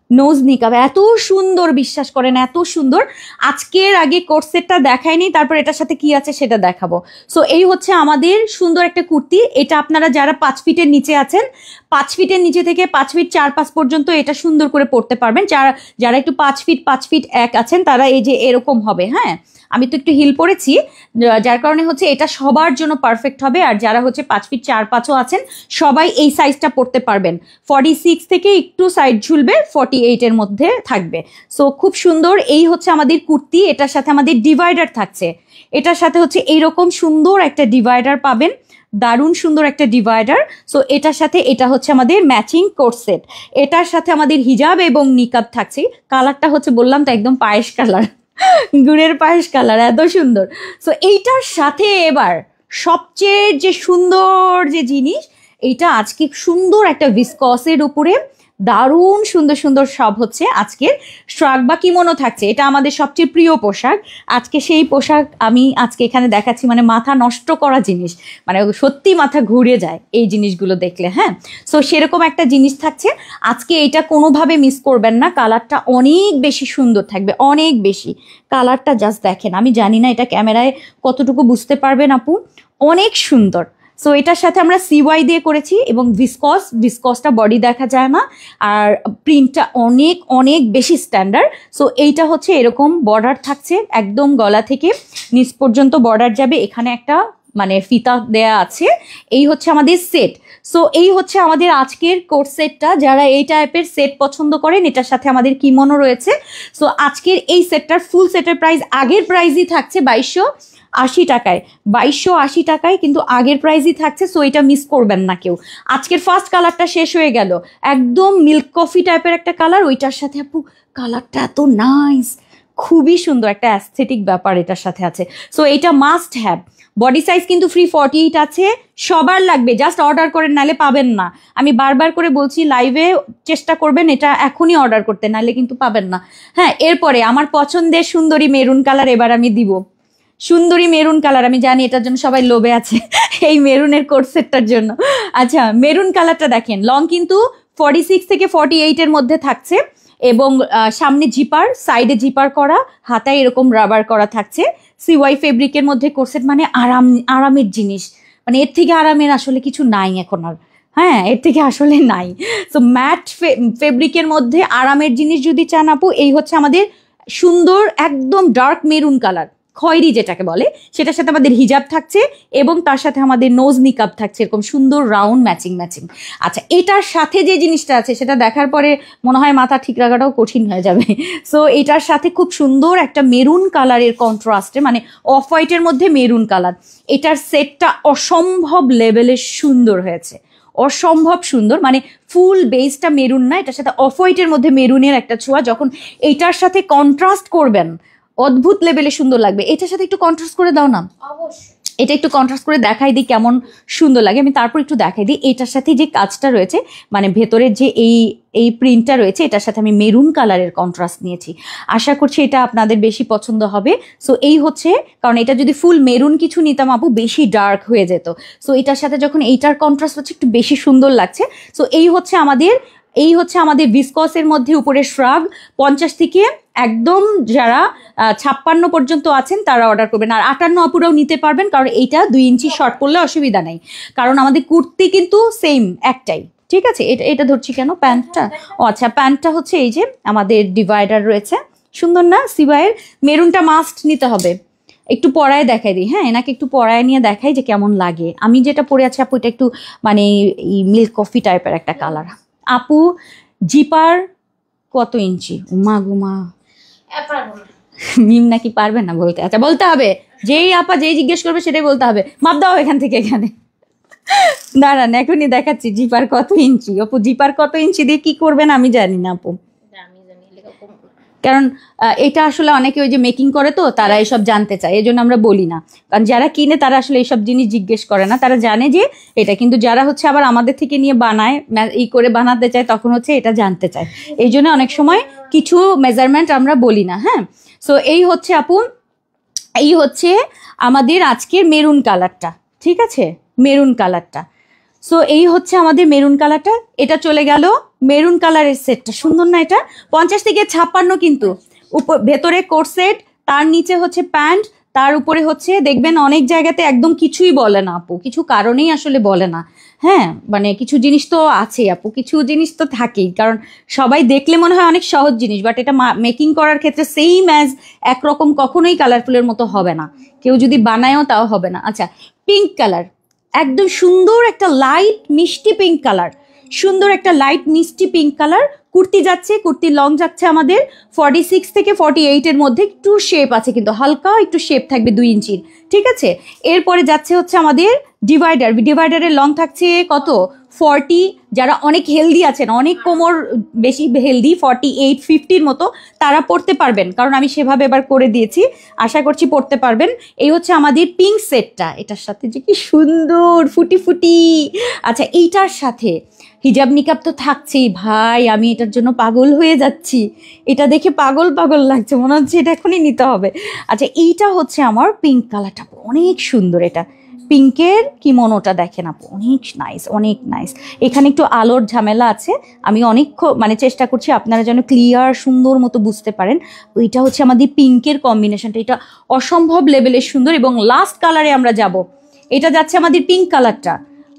নোজ নিকাপ এত সুন্দর, বিশ্বাস করেন এত সুন্দর। আজকের আগে কোট সেটটা দেখাইনি, তারপর এটার সাথে কি আছে সেটা দেখাবো। সো এই হচ্ছে আমাদের সুন্দর একটা কুর্তি। এটা আপনারা যারা 5 ফিটের নিচে আছেন, 5 ফিটের নিচে থেকে 5 ফিট 4-5 পর্যন্ত এটা সুন্দর করে পরতে পারবেন। যারা একটু 5 ফিট 1 আছেন তারা এই যে এরকম হবে। হ্যাঁ, আমি তো একটু হিল পরেছি, যার কারণে হচ্ছে এটা সবার জন্য পারফেক্ট হবে। আর যারা হচ্ছে 5 ফিট 4-5ও আছেন সবাই এই সাইজটা পরতে পারবেন। 46 থেকে একটু সাইড ঝুলবে, 48 এর মধ্যে থাকবে। সো খুব সুন্দর। এই হচ্ছে আমাদের কুর্তি, এটার সাথে আমাদের ডিভাইডার থাকছে, এটার সাথে হচ্ছে এইরকম সুন্দর একটা ডিভাইডার পাবেন, দারুণ সুন্দর একটা ডিভাইডার। সো এটার সাথে এটা হচ্ছে আমাদের ম্যাচিং কোট সেট, এটার সাথে আমাদের হিজাব এবং নিকাব থাকছে। কালারটা হচ্ছে বললাম তো একদম পায়েস কালার, গুড়ের পায়েস কালার, এত সুন্দর। সো এইটার সাথে এবার সবচেয়ে যে সুন্দর যে জিনিস, এইটা আজকে সুন্দর একটা ভিসকসের উপরে দারুণ সুন্দর সুন্দর সব হচ্ছে আজকের শ্রাগ বা কিমোনো থাকছে। এটা আমাদের সবচেয়ে প্রিয় পোশাক। আজকে সেই পোশাক আমি আজকে এখানে দেখাচ্ছি, মানে মাথা নষ্ট করা জিনিস, মানে সত্যি মাথা ঘুরে যায় এই জিনিসগুলো দেখলে। হ্যাঁ, সো সেরকম একটা জিনিস থাকছে আজকে, এটা কোনোভাবে মিস করবেন না। কালারটা অনেক বেশি সুন্দর থাকবে, অনেক বেশি। কালারটা জাস্ট দেখেন, আমি জানি না এটা ক্যামেরায় কতটুকু বুঝতে পারবেন আপু, অনেক সুন্দর। সো এটার সাথে আমরা সিওয়াই দিয়ে করেছি এবং ভিসকসটা বডি দেখা যায় না, আর প্রিন্টটা অনেক অনেক বেশি স্ট্যান্ডার্ড। সো এইটা হচ্ছে এরকম বর্ডার থাকছে, একদম গলা থেকে নিচ পর্যন্ত বর্ডার যাবে, এখানে একটা মানে ফিতা দেয়া আছে। এই হচ্ছে আমাদের সেট। সো এই হচ্ছে আমাদের আজকের কোট সেটটা। যারা এই টাইপের সেট পছন্দ করেন, এটার সাথে আমাদের কিমোনো রয়েছে। সো আজকের এই সেটটার ফুল সেটের প্রাইস আগের প্রাইসই থাকছে 2280 টাকায়, 2280 টাকায় কিন্তু আগের প্রাইসই থাকছে। সো এটা মিস করবেন না কেউ। আজকের ফার্স্ট কালারটা শেষ হয়ে গেল, একদম মিল্ক কফি টাইপের একটা কালার, ওইটার সাথে আপু কালারটা এত নাইস, খুবই সুন্দর একটা অ্যাস্থেটিক ব্যাপার এটার সাথে আছে। সো এটা মাস্ট হ্যাভ। বডি সাইজ কিন্তু ফ্রি 48 আছে, সবার লাগবে, জাস্ট অর্ডার করেন, নাহলে পাবেন না। আমি বারবার করে বলছি লাইভে, চেষ্টা করবেন এটা এখনই অর্ডার করতে, নাহলে কিন্তু পাবেন না। হ্যাঁ, এরপরে আমার পছন্দের সুন্দরী মেরুন কালার এবার আমি দিব, সুন্দরী মেরুন কালার। আমি জানি এটার জন্য সবাই লোভে আছে, এই মেরুনের কোট সেটটার জন্য। আচ্ছা, মেরুন কালারটা দেখেন, লং কিন্তু 46 থেকে 48 এর মধ্যে থাকছে এবং সামনে জিপার, সাইডে জিপার করা, হাতায় এরকম রাবার করা থাকছে। সিওয়াই ফেব্রিকের মধ্যে কোট সেট মানে আরামের জিনিস, মানে এর থেকে আরামের আসলে কিছু নাই এখন আর। হ্যাঁ, এর থেকে আসলে নাই। সো ম্যাট ফেব্রিকের মধ্যে আরামের জিনিস যদি চান আপু, এই হচ্ছে আমাদের সুন্দর একদম ডার্ক মেরুন কালার, খয়েরি যেটাকে বলে, সেটার সাথে আমাদের হিজাব থাকছে এবং তার সাথে আমাদের নোজ নিকাব থাকছে, এরকম সুন্দর রাউন্ড ম্যাচিং। আচ্ছা, এটার সাথে যে জিনিসটা আছে সেটা দেখার পরে মনে হয় মাথা ঠিক রাখাটাও কঠিন হয়ে যাবে। সো এটার সাথে খুব সুন্দর একটা মেরুন কালারের কন্ট্রাস্টে, মানে অফ হোয়াইটের মধ্যে মেরুন কালার, এটার সেটটা অসম্ভব লেভেলের সুন্দর হয়েছে, অসম্ভব সুন্দর। মানে ফুল বেসটা মেরুন না, এটার সাথে অফ হোয়াইটের মধ্যে মেরুনের একটা ছোঁয়া, যখন এইটার সাথে কন্ট্রাস্ট করবেন অদ্ভুত লেভেলে সুন্দর লাগবে। এটার সাথে একটু কন্ট্রাস্ট করে দাও না, অবশ্যই। এটা একটু কন্ট্রাস্ট করে দেখাই দিই কেমন সুন্দর লাগে। আমি তারপর একটু দেখাই দিই এটার সাথে যে কাজটা রয়েছে, মানে ভেতরের যে এই প্রিন্টটা রয়েছে, এটার সাথে আমি মেরুন কালারের কন্ট্রাস্ট নিয়েছি। আশা করছি এটা আপনাদের বেশি পছন্দ হবে। সো এই হচ্ছে, কারণ এটা যদি ফুল মেরুন কিছু নিতাম আপু বেশি ডার্ক হয়ে যেত। সো এটার সাথে যখন এইটার কন্ট্রাস্ট হচ্ছে একটু বেশি সুন্দর লাগছে। সো এই হচ্ছে আমাদের ভিসকসের মধ্যে উপরে শ্রাগ। 50 থেকে একদম যারা 56 পর্যন্ত আছেন তারা অর্ডার করবেন, আর 58 আপুরাও নিতে পারবেন, কারণ এইটা 2 ইঞ্চি শর্ট পড়লে অসুবিধা নেই, কারণ আমাদের কুর্তি কিন্তু সেম একটাই। ঠিক আছে, এটা ধরছি কেন, প্যান্টটা, ও আচ্ছা, প্যান্টটা হচ্ছে এই যে আমাদের ডিভাইডার রয়েছে, সুন্দর না? সিওয়াইয়ের মেরুনটা মাস্ট নিতে হবে। একটু পরায় দেখাই দিই, হ্যাঁ, এনাকে একটু পরায় নিয়ে দেখাই যে কেমন লাগে। আমি যেটা পরে আছি আপু, এটা একটু মানে মিল্ক কফি টাইপের একটা কালার। আপু জিপার কত ইঞ্চি? উমা গুমা, মিম নাকি পারবে না বলতে? আচ্ছা বলতে হবে, যেই আপা যেই জিজ্ঞেস করবে সেটাই বলতে হবে। মাপ দাও এখান থেকে এখানে। দাঁড়ান এখনই দেখাচ্ছি জিপার কত ইঞ্চি। আপু জিপার কত ইঞ্চি দিয়ে কি করবেন আমি জানি না আপু, কারণ এটা আসলে অনেকে ওই যে মেকিং করে তো তারা এসব জানতে চায়, এই জন্য আমরা বলি না। কারণ যারা কিনে তারা আসলে এইসব জিনিস জিজ্ঞেস করে না, তারা জানে যে এটা, কিন্তু যারা হচ্ছে আবার আমাদের থেকে নিয়ে বানায় করে বানাতে চায় তখন হচ্ছে এটা জানতে চায়, এই জন্য অনেক সময় কিছু মেজারমেন্ট আমরা বলি না। হ্যাঁ, সো এই হচ্ছে আপু, এই হচ্ছে আমাদের আজকের মেরুন কালারটা, ঠিক আছে, মেরুন কালারটা। সো এই হচ্ছে আমাদের মেরুন কালারটা, এটা চলে গেল মেরুন কালারের সেটটা। সুন্দর না এটা? 50 থেকে 56 কিন্তু ভেতরে কোট সেট, তার নিচে হচ্ছে প্যান্ট, তার উপরে হচ্ছে দেখবেন অনেক জায়গাতে একদম কিছুই বলে না আপু, কিছু কারণেই আসলে বলে না। হ্যাঁ, মানে কিছু জিনিস তো আছে আপু, কিছু জিনিস তো থাকেই, কারণ সবাই দেখলে মনে হয় অনেক সহজ জিনিস, বাট এটা মেকিং করার ক্ষেত্রে সেম অ্যাজ একরকম কখনোই কালারফুলের মতো হবে না, কেউ যদি বানায়ও তাও হবে না। আচ্ছা, পিঙ্ক কালার, একদম সুন্দর একটা লাইট মিষ্টি পিঙ্ক কালার, সুন্দর একটা লাইট মিষ্টি পিঙ্ক কালার। কুর্তি যাচ্ছে, কুর্তি লং যাচ্ছে আমাদের 46 থেকে 48 এর মধ্যে, একটু শেপ আছে কিন্তু হালকা একটু শেপ থাকবে 2 ইঞ্চির, ঠিক আছে। এরপরে যাচ্ছে হচ্ছে আমাদের ডিভাইডার, ডিভাইডারের লং থাকছে কত 40, যারা অনেক হেলদি আছেন, অনেক কোমর বেশি হেলদি 48 50-র মতো, তারা পড়তে পারবেন, কারণ আমি সেভাবে এবার করে দিয়েছি, আশা করছি পড়তে পারবেন। এই হচ্ছে আমাদের পিঙ্ক সেটটা, এটার সাথে যে কি সুন্দর ফুটি ফুটি। আচ্ছা, এইটার সাথে হিজাব নিকাব তো থাকছেই ভাই, আমি এটার জন্য পাগল হয়ে যাচ্ছি, এটা দেখে পাগল পাগল লাগছে, মনে হচ্ছে এটা এখনই নিতে হবে। আচ্ছা, এইটা হচ্ছে আমার পিঙ্ক কালারটা, অনেক সুন্দর, এটা পিঙ্কের কিমোনোটা দেখেন আপু, অনেক নাইস, অনেক নাইস। এখানে একটু আলোর ঝামেলা আছে, আমি অনেক মানে চেষ্টা করছি আপনারা যেন ক্লিয়ার সুন্দর মতো বুঝতে পারেন। ওইটা হচ্ছে আমাদের পিঙ্কের কম্বিনেশনটা, এটা অসম্ভব লেভেলের সুন্দর। এবং লাস্ট কালারে আমরা যাব, এটা যাচ্ছে আমাদের পিঙ্ক কালারটা।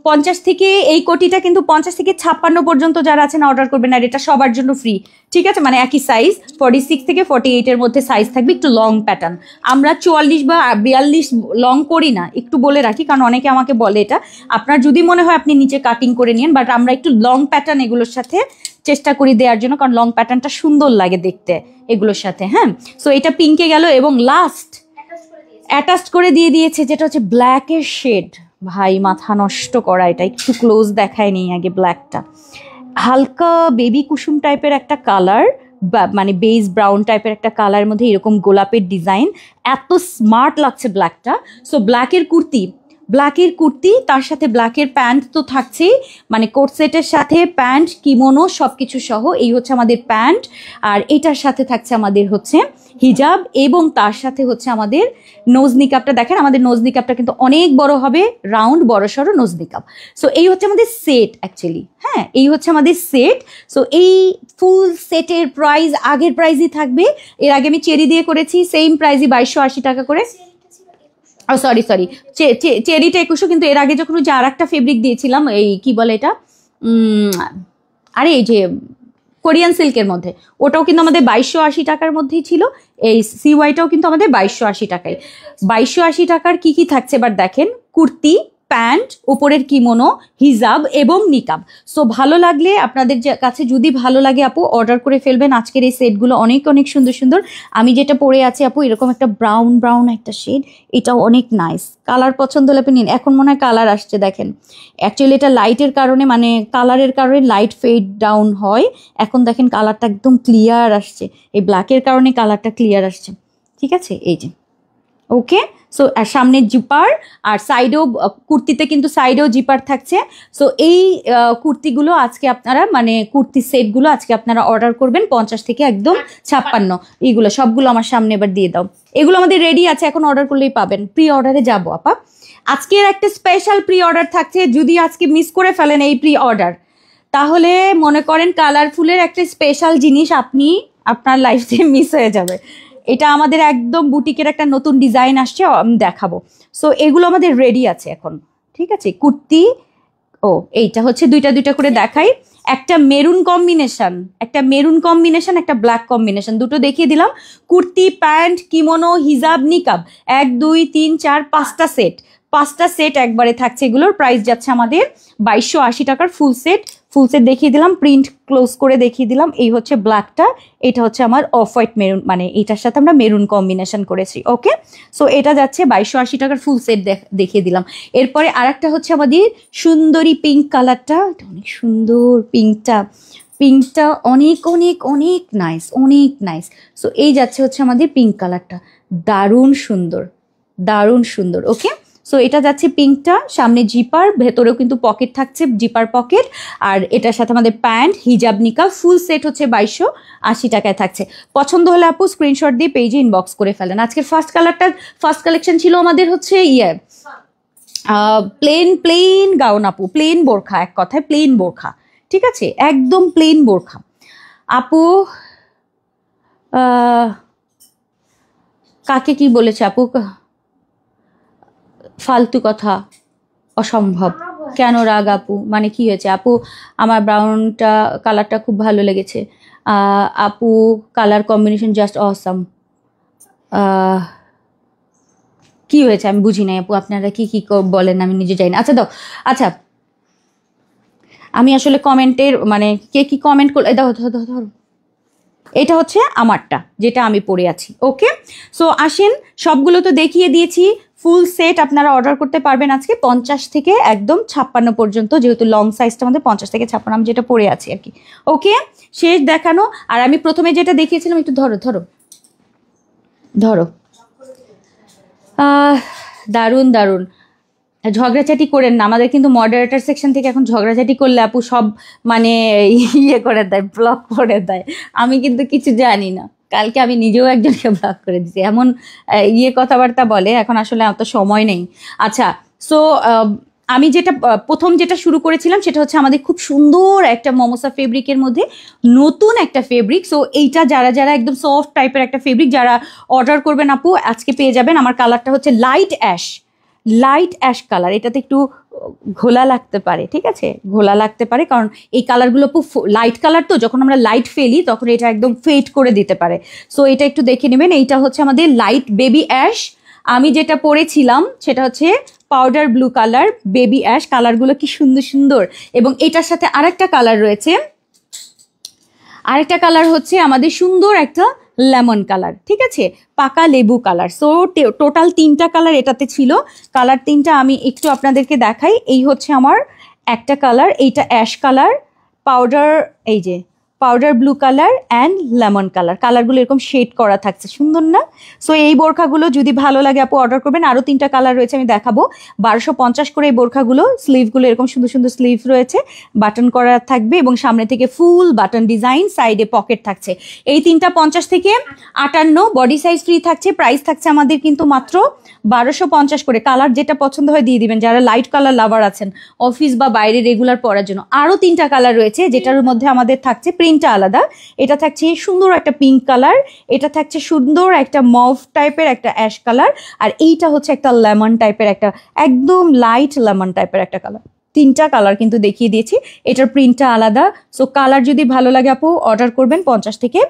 50 থেকে, এই কোটিটা কিন্তু 50 থেকে 56 পর্যন্ত যারা আছেন অর্ডার করবেন, আর এটা সবার জন্য ফ্রি, ঠিক আছে, মানে একই সাইজ 46 থেকে 48 এর মধ্যে সাইজ থাকবে, একটু লং প্যাটার্ন। আমরা 44 বা 42 লং করি না, একটু বলে রাখি, কারণ অনেকে আমাকে বলে এটা, আপনার যদি মনে হয় আপনি নিচে কাটিং করে নিন, বাট আমরা একটু লং প্যাটার্ন এগুলোর সাথে চেষ্টা করি দেওয়ার জন্য, কারণ লং প্যাটার্নটা সুন্দর লাগে দেখতে এগুলোর সাথে। হ্যাঁ, সো এটা পিঙ্কে গেল, এবং লাস্ট অ্যাটাচড করে দিয়ে দিয়েছে যেটা হচ্ছে ব্ল্যাকের শেড। ভাই মাথা নষ্ট করা, এটা একটু ক্লোজ দেখায় নেই আগে। ব্ল্যাকটা হালকা বেবি কুসুম টাইপের একটা কালার, মানে বেজ ব্রাউন টাইপের একটা কালারের মধ্যে এরকম গোলাপের ডিজাইন, এত স্মার্ট লাগছে ব্ল্যাকটা। সো ব্ল্যাকের কুর্তি, ব্ল্যাকের কুর্তি, তার সাথে ব্ল্যাকের প্যান্ট তো থাকছেই, মানে কোট সেটের সাথে প্যান্ট কিমোনো সব কিছু সহ। এই হচ্ছে আমাদের প্যান্ট, আর এটার সাথে থাকছে আমাদের হচ্ছে হিজাব, এবং তার সাথে হচ্ছে আমাদের নোজ নিকাবটা। দেখেন আমাদের নোজ নিকাবটা কিন্তু অনেক বড় হবে, রাউন্ড বড় সড়ো নোজ নিকাব। সো এই হচ্ছে আমাদের সেট অ্যাকচুয়ালি। হ্যাঁ, এই হচ্ছে আমাদের সেট। সো এই ফুল সেটের প্রাইস আগের প্রাইসই থাকবে, এর আগে আমি চেরি দিয়ে করেছি, সেম প্রাইসই 2280 টাকা করে। সরি চেরিটা 2100, কিন্তু এর আগে যখন যে আর একটা ফেব্রিক দিয়েছিলাম, এই কি বলে এটা, আরে এই যে কোরিয়ান সিল্কের মধ্যে, ওটাও কিন্তু আমাদের 2280 টাকার মধ্যেই ছিল। এই সিওয়াইটাও কিন্তু আমাদের 2280 টাকায়। 2280 টাকার কি কি থাকছে এবার দেখেন, কুর্তি, প্যান্ট, উপরের কিমোনো, হিজাব এবং নিকাব। সো ভালো লাগলে, আপনাদের কাছে যদি ভালো লাগে আপু অর্ডার করে ফেলবেন। আজকের এই সেটগুলো অনেক অনেক সুন্দর সুন্দর। আমি যেটা পরে আছি আপু, এরকম একটা ব্রাউন ব্রাউন একটা শেড, এটাও অনেক নাইস। কালার পছন্দ হলে আপনি নিন। এখন মনে হয় কালার আসছে দেখেন, অ্যাকচুয়ালি এটা লাইটের কারণে, মানে কালারের কারণে লাইট ফেড ডাউন হয়। এখন দেখেন কালারটা একদম ক্লিয়ার আসছে, এই ব্ল্যাকের কারণে কালারটা ক্লিয়ার আসছে, ঠিক আছে। এই যে ওকে। সো সামনে জিপার, আর সাইডেও কুর্তিতে কিন্তু সাইডেও জিপার থাকছে। সো এই কুর্তিগুলো আজকে আপনারা, মানে কুর্তি সেটগুলো আজকে আপনারা অর্ডার করবেন 50 থেকে একদম 56। এইগুলো সবগুলো আমার সামনে এবার দিয়ে দাও। এগুলো আমাদের রেডি আছে, এখন অর্ডার করলেই পাবেন। প্রি অর্ডারে যাবো আপা, আজকের একটা স্পেশাল প্রি অর্ডার থাকছে। যদি আজকে মিস করে ফেলেন এই প্রি অর্ডার, তাহলে মনে করেন কালারফুলের একটা স্পেশাল জিনিস আপনি আপনার লাইফ থেকে মিস হয়ে যাবে। এটা আমাদের একদম বুটিকের একটা নতুন ডিজাইন আসছে, আমি দেখাবো। সো এগুলো আমাদের রেডি আছে এখন, ঠিক আছে। কুর্তি, ও এইটা হচ্ছে দুইটা দুইটা করে দেখাই। একটা মেরুন কম্বিনেশন, একটা মেরুন কম্বিনেশন, একটা ব্ল্যাক কম্বিনেশন, দুটো দেখিয়ে দিলাম। কুর্তি, প্যান্ট, কিমোনো, হিজাব, নিকাব, 1 2 3 4 5টা সেট, 5টা সেট একবারে থাকছে। এগুলোর প্রাইস যাচ্ছে আমাদের 2280 টাকার ফুল সেট দেখিয়ে দিলাম, প্রিন্ট ক্লোজ করে দেখিয়ে দিলাম। এই হচ্ছে ব্ল্যাকটা, এটা হচ্ছে আমার অফ হোয়াইট মেরুন, মানে এটার সাথে আমরা মেরুন কম্বিনেশন করেছি। ওকে, সো এটা যাচ্ছে 2280 টাকার ফুল সেট দেখিয়ে দিলাম। এরপরে আরেকটা হচ্ছে আমাদের সুন্দরী পিঙ্ক কালারটা, এটা অনেক সুন্দর পিঙ্কটা অনেক অনেক অনেক নাইস, অনেক নাইস। সো এই যাচ্ছে হচ্ছে আমাদের পিঙ্ক কালারটা, দারুণ সুন্দর। ওকে, সো এটা যাচ্ছে পিঙ্কটা, সামনে জিপার, ভেতরেও কিন্তু পকেট থাকছে, জিপার পকেট। আর এটার সাথে আমাদের প্যান্ট, হিজাব, নিকাব, ফুল সেট হচ্ছে 2280 টাকায় থাকছে। পছন্দ হলে আপু স্ক্রিনশট দিয়ে পেজে ইনবক্স করে ফেলেন। আজকের ফার্স্ট কালেকশন ছিল আমাদের হচ্ছে প্লেন গাউন আপু, প্লেন বোরখা, এক কথায় প্লেন বোরখা। ঠিক আছে, একদম প্লেন বোরখা আপু। কাকে কি বলেছে আপু? ফালতু কথা, অসম্ভব। কেন রাগ আপু? মানে কি হয়েছে আপু? আমার ব্রাউনটা কালারটা খুব ভালো লেগেছে আপু, কালার কম্বিনেশন জাস্ট অসাম। কি হয়েছে আমি বুঝি নাই আপু, আপনারা কি কি বলেন আমি নিজে জানি না। আচ্ছা দাও, আচ্ছা আমি আসলে কমেন্টের মানে কে কি কমেন্ট করলো, দাও ধরো, এটা হচ্ছে আমারটা যেটা আমি পরে আছি। ওকে, সো আসেন, সবগুলো তো দেখিয়ে দিয়েছি। ফুল সেট আপনারা অর্ডার করতে পারবেন আজকে 50 থেকে একদম 56 পর্যন্ত, যেহেতু লং সাইজটা আমাদের 50 থেকে 56, আমি যেটা পরে আছি আর কি। ওকে, শেষ দেখানো। আর আমি প্রথমে যেটা দেখিয়েছিলাম, একটু ধরো দারুণ। ঝগড়াঝাটি করেন না, আমাদের কিন্তু মডারেটর সেকশন থেকে এখন ঝগড়াঝাটি করলে আপু সব মানে ইয়ে করে দেয়, ব্লক করে দেয়। আমি কিন্তু কিছু জানি না, কালকে আমি নিজেও একজনকে ব্লক করে দিচ্ছি, এমন কথাবার্তা বলে। এখন আসলে অত সময় নেই। আচ্ছা, সো আমি প্রথম যেটা শুরু করেছিলাম সেটা হচ্ছে আমাদের খুব সুন্দর একটা মমোসা ফেব্রিকের মধ্যে নতুন একটা ফেব্রিক। সো এইটা যারা একদম সফট টাইপের একটা ফেব্রিক, যারা অর্ডার করবেন আপু আজকে পেয়ে যাবেন। আমার কালারটা হচ্ছে লাইট অ্যাশ কালার, এটাতে একটু ঘোলা লাগতে পারে, ঠিক আছে, ঘোলা লাগতে পারে, কারণ এই কালারগুলো খুব লাইট কালার, তো যখন আমরা লাইট ফেলি তখন এটা একদম ফেড করে দিতে পারে। সো এটা একটু দেখে নেবেন। এইটা হচ্ছে আমাদের লাইট বেবি অ্যাশ। আমি যেটা পরেছিলাম সেটা হচ্ছে powder blue colour, baby ash. কালারগুলো কি সুন্দর। এবং এটার সাথে আরেকটা কালার রয়েছে, আরেকটা কালার হচ্ছে আমাদের সুন্দর একটা লেমন কালার, ঠিক আছে, পাকা লেবু কালার। সো টোটাল 3টা কালার এটাতে ছিল। কালার 3টা আমি একটু আপনাদেরকে দেখাই। এই হচ্ছে আমার একটা কালার, এইটা ash colour, powder blue colour and lemon colour. কালারগুলো এরকম শেড করা থাকছে, সুন্দর না? সো এই বোরখাগুলো যদি ভালো লাগে আপু অর্ডার করবেন। আরও 3টা কালার রয়েছে, আমি দেখাবো। 1250 করে এই বোরখাগুলো। স্লিভগুলো এরকম সুন্দর স্লিভ রয়েছে, বাটন করা থাকবে এবং সামনে থেকে ফুল বাটন ডিজাইন, সাইডে পকেট থাকছে। এই 3টা 50 থেকে 58, বডি সাইজ ফ্রি থাকছে। প্রাইস থাকছে আমাদের কিন্তু মাত্র 1250 করে। কালার যেটা পছন্দ হয় দিয়ে দিবেন, যারা লাইট কালার লাভার আছেন অফিস বা বাইরে রেগুলার পরার জন্য। আরও 3টা কালার রয়েছে, যেটার মধ্যে আমাদের থাকছে প্রিন্টটা আলাদা। এটা থাকছে সুন্দর একটা পিঙ্ক কালার, এটা থাকছে সুন্দর একটা মভ টাইপের একটা অ্যাশ কালার, আর এইটা হচ্ছে একটা লেমন টাইপের একটা একদম লাইট লেমন টাইপের একটা কালার। 3টা কালার কিন্তু দেখিয়ে দিয়েছি, এটার প্রিন্টটা আলাদা। সো কালার যদি ভালো লাগে আপু অর্ডার করবেন 50 থেকে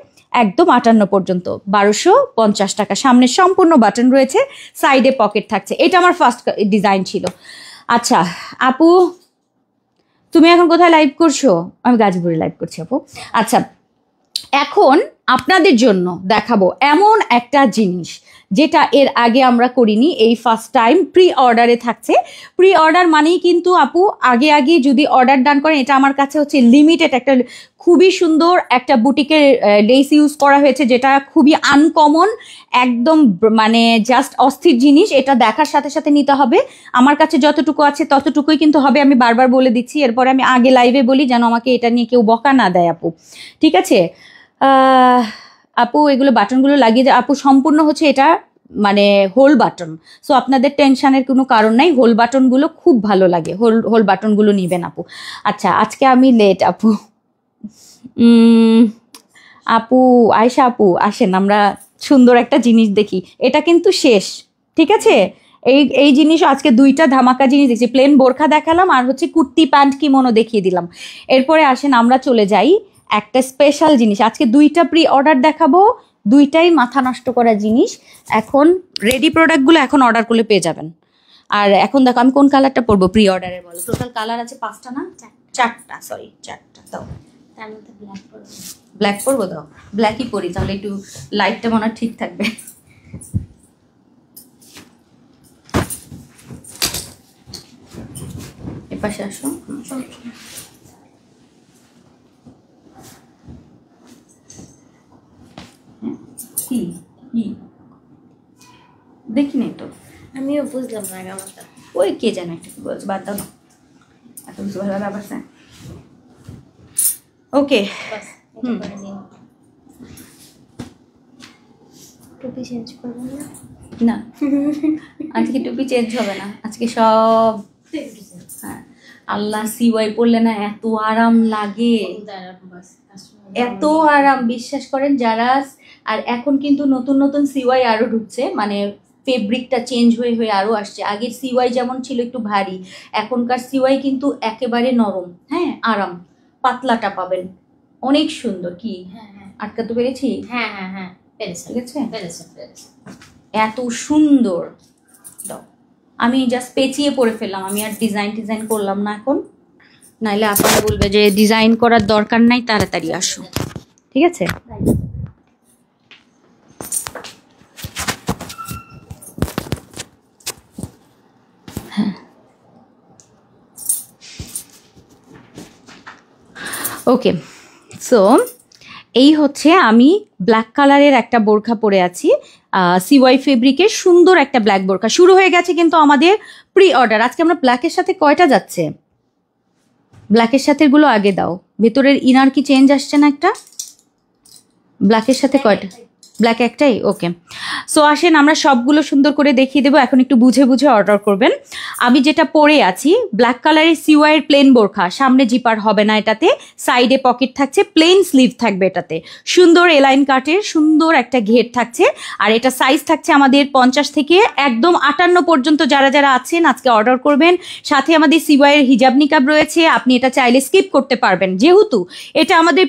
একদম 58 পর্যন্ত, 1250 টাকা। সামনে সম্পূর্ণ বাটন রয়েছে, সাইডে পকেট থাকছে। এটা আমার ফার্স্ট ডিজাইন ছিল। আচ্ছা আপু, তুমি এখন কোথায় লাইভ করছো? আমি গাজীপুরে লাইভ করছি আপু। আচ্ছা, এখন আপনাদের জন্য দেখাবো এমন একটা জিনিস যেটা এর আগে আমরা করিনি, এই ফার্স্ট টাইম প্রি অর্ডারে থাকছে। প্রি অর্ডার মানেই কিন্তু আপু আগে যদি অর্ডার ডান করেন, এটা আমার কাছে হচ্ছে লিমিটেড একটা খুবই সুন্দর একটা বুটিকের লেস ইউজ করা হয়েছে, যেটা খুবই আনকমন, একদম মানে জাস্ট অস্থির জিনিস। এটা দেখার সাথে সাথে নিতে হবে। আমার কাছে যতটুকু আছে ততটুকুই কিন্তু হবে, আমি বারবার বলে দিচ্ছি। এরপরে আমি আগে লাইভে বলি যেন আমাকে এটা নিয়ে কেউ বকা না দেয় আপু, ঠিক আছে? আপু এগুলো বাটনগুলো লাগিয়ে দেয় আপু, সম্পূর্ণ হচ্ছে এটা মানে হোল বাটন। সো আপনাদের টেনশনের কোনো কারণ নাই, হোল বাটনগুলো খুব ভালো লাগে, হোল বাটনগুলো নিবেন আপু। আচ্ছা, আজকে আমি লেট আপু। আপু আয়শা আপু আসেন, আমরা সুন্দর একটা জিনিস দেখি। এটা কিন্তু শেষ, ঠিক আছে? এই জিনিস আজকে 2টা ধামাকা জিনিস দেখছি। প্লেন বোরখা দেখালাম, আর হচ্ছে কুর্তি প্যান্ট কিমোনো দেখিয়ে দিলাম। এরপরে আসেন আমরা চলে যাই একটা স্পেশাল জিনিস। আজকে 2টা প্রি অর্ডার দেখাবো, 2টাই মাথা নষ্ট করা জিনিস। এখন রেডি প্রোডাক্টগুলো এখন অর্ডার করলে পেয়ে যাবেন। আর এখন দেখো আমি কোন কালারটা পরবো প্রি অর্ডারের বলো। টোটাল কালার আছে 5টা না 4টা, সরি 4টা। তাও তার মধ্যে ব্ল্যাক পরবো। ব্ল্যাক পরবো, দাও ব্ল্যাকই পরি, তাহলে একটু লাইটটা মনে হয় ঠিক থাকবে। এপাশে আসো। কি কি দেখি নাই তো, আমিও বুঝলাম না আমারটা। ওই কে জানে একটা কি বলছে, বাদ দাও না, এত কিছু ভালো ব্যাপার না। ওকে, বাস এটা করে দিন। টুপি চেঞ্জ করবো না? না আজকে টুপি চেঞ্জ হবে না, আজকে সব হ্যাঁ। আল্লাহ সিওয়াই পড়লে না এত আরাম লাগে, এত আরাম, বিশ্বাস করেন যারা। আর এখন কিন্তু নতুন নতুন সিওয়াই আরো ঢুকছে, মানে ফেব্রিকটা চেঞ্জ হয়ে হয়ে আরো আসছে। আগের সিওয়াই যেমন ছিল একটু ভারী, এখনকার সিওয়াই কিন্তু একেবারে নরম, হ্যাঁ আরাম, পাতলাটা পাবেন, অনেক সুন্দর। কি আটকাতে পেরেছি? হ্যাঁ হ্যাঁ হ্যাঁ পেরেছে, ঠিক আছে, পেরেছে পেরেছে। এত সুন্দর। দাও, আমি জাস্ট পেঁচিয়ে পরে ফেললাম, আমি আর ডিজাইন করলাম না এখন, নাইলে আপনারা বলবে যে ডিজাইন করার দরকার নাই, তাড়াতাড়ি আসো। ঠিক আছে, হ্যাঁ ওকে। সো এই হচ্ছে আমি ব্ল্যাক কালারের একটা বোরখা পরে আছি, সিওয়াই ফেব্রিকের সুন্দর একটা ব্ল্যাক বোরখা। শুরু হয়ে গেছে কিন্তু আমাদের প্রি অর্ডার। আজকে আমরা ব্ল্যাকের সাথে কয়টা যাচ্ছে, ব্ল্যাকের সাথে গুলো আগে দাও। ভেতরের ইনার কি চেঞ্জ আসছে না একটা? ব্ল্যাকের সাথে কয়টা? ব্ল্যাক একটাই, ওকে। সো আসেন আমরা সবগুলো সুন্দর করে দেখিয়ে দেবো, এখন একটু বুঝে বুঝে অর্ডার করবেন। আমি যেটা পরে আছি ব্ল্যাক কালারের সিওয়াইয়ের প্লেন বোরখা, সামনে জিপার হবে না এটাতে, সাইডে পকেট থাকছে, প্লেন স্লিভ থাকবে এটাতে, সুন্দর এলাইন কাটের সুন্দর একটা ঘের থাকছে। আর এটা সাইজ থাকছে আমাদের 50 থেকে একদম 58 পর্যন্ত। যারা যারা আছেন আজকে অর্ডার করবেন। সাথে আমাদের সিওয়াইয়ের হিজাব নিকাব রয়েছে, আপনি এটা চাইলে স্কিপ করতে পারবেন, যেহেতু এটা আমাদের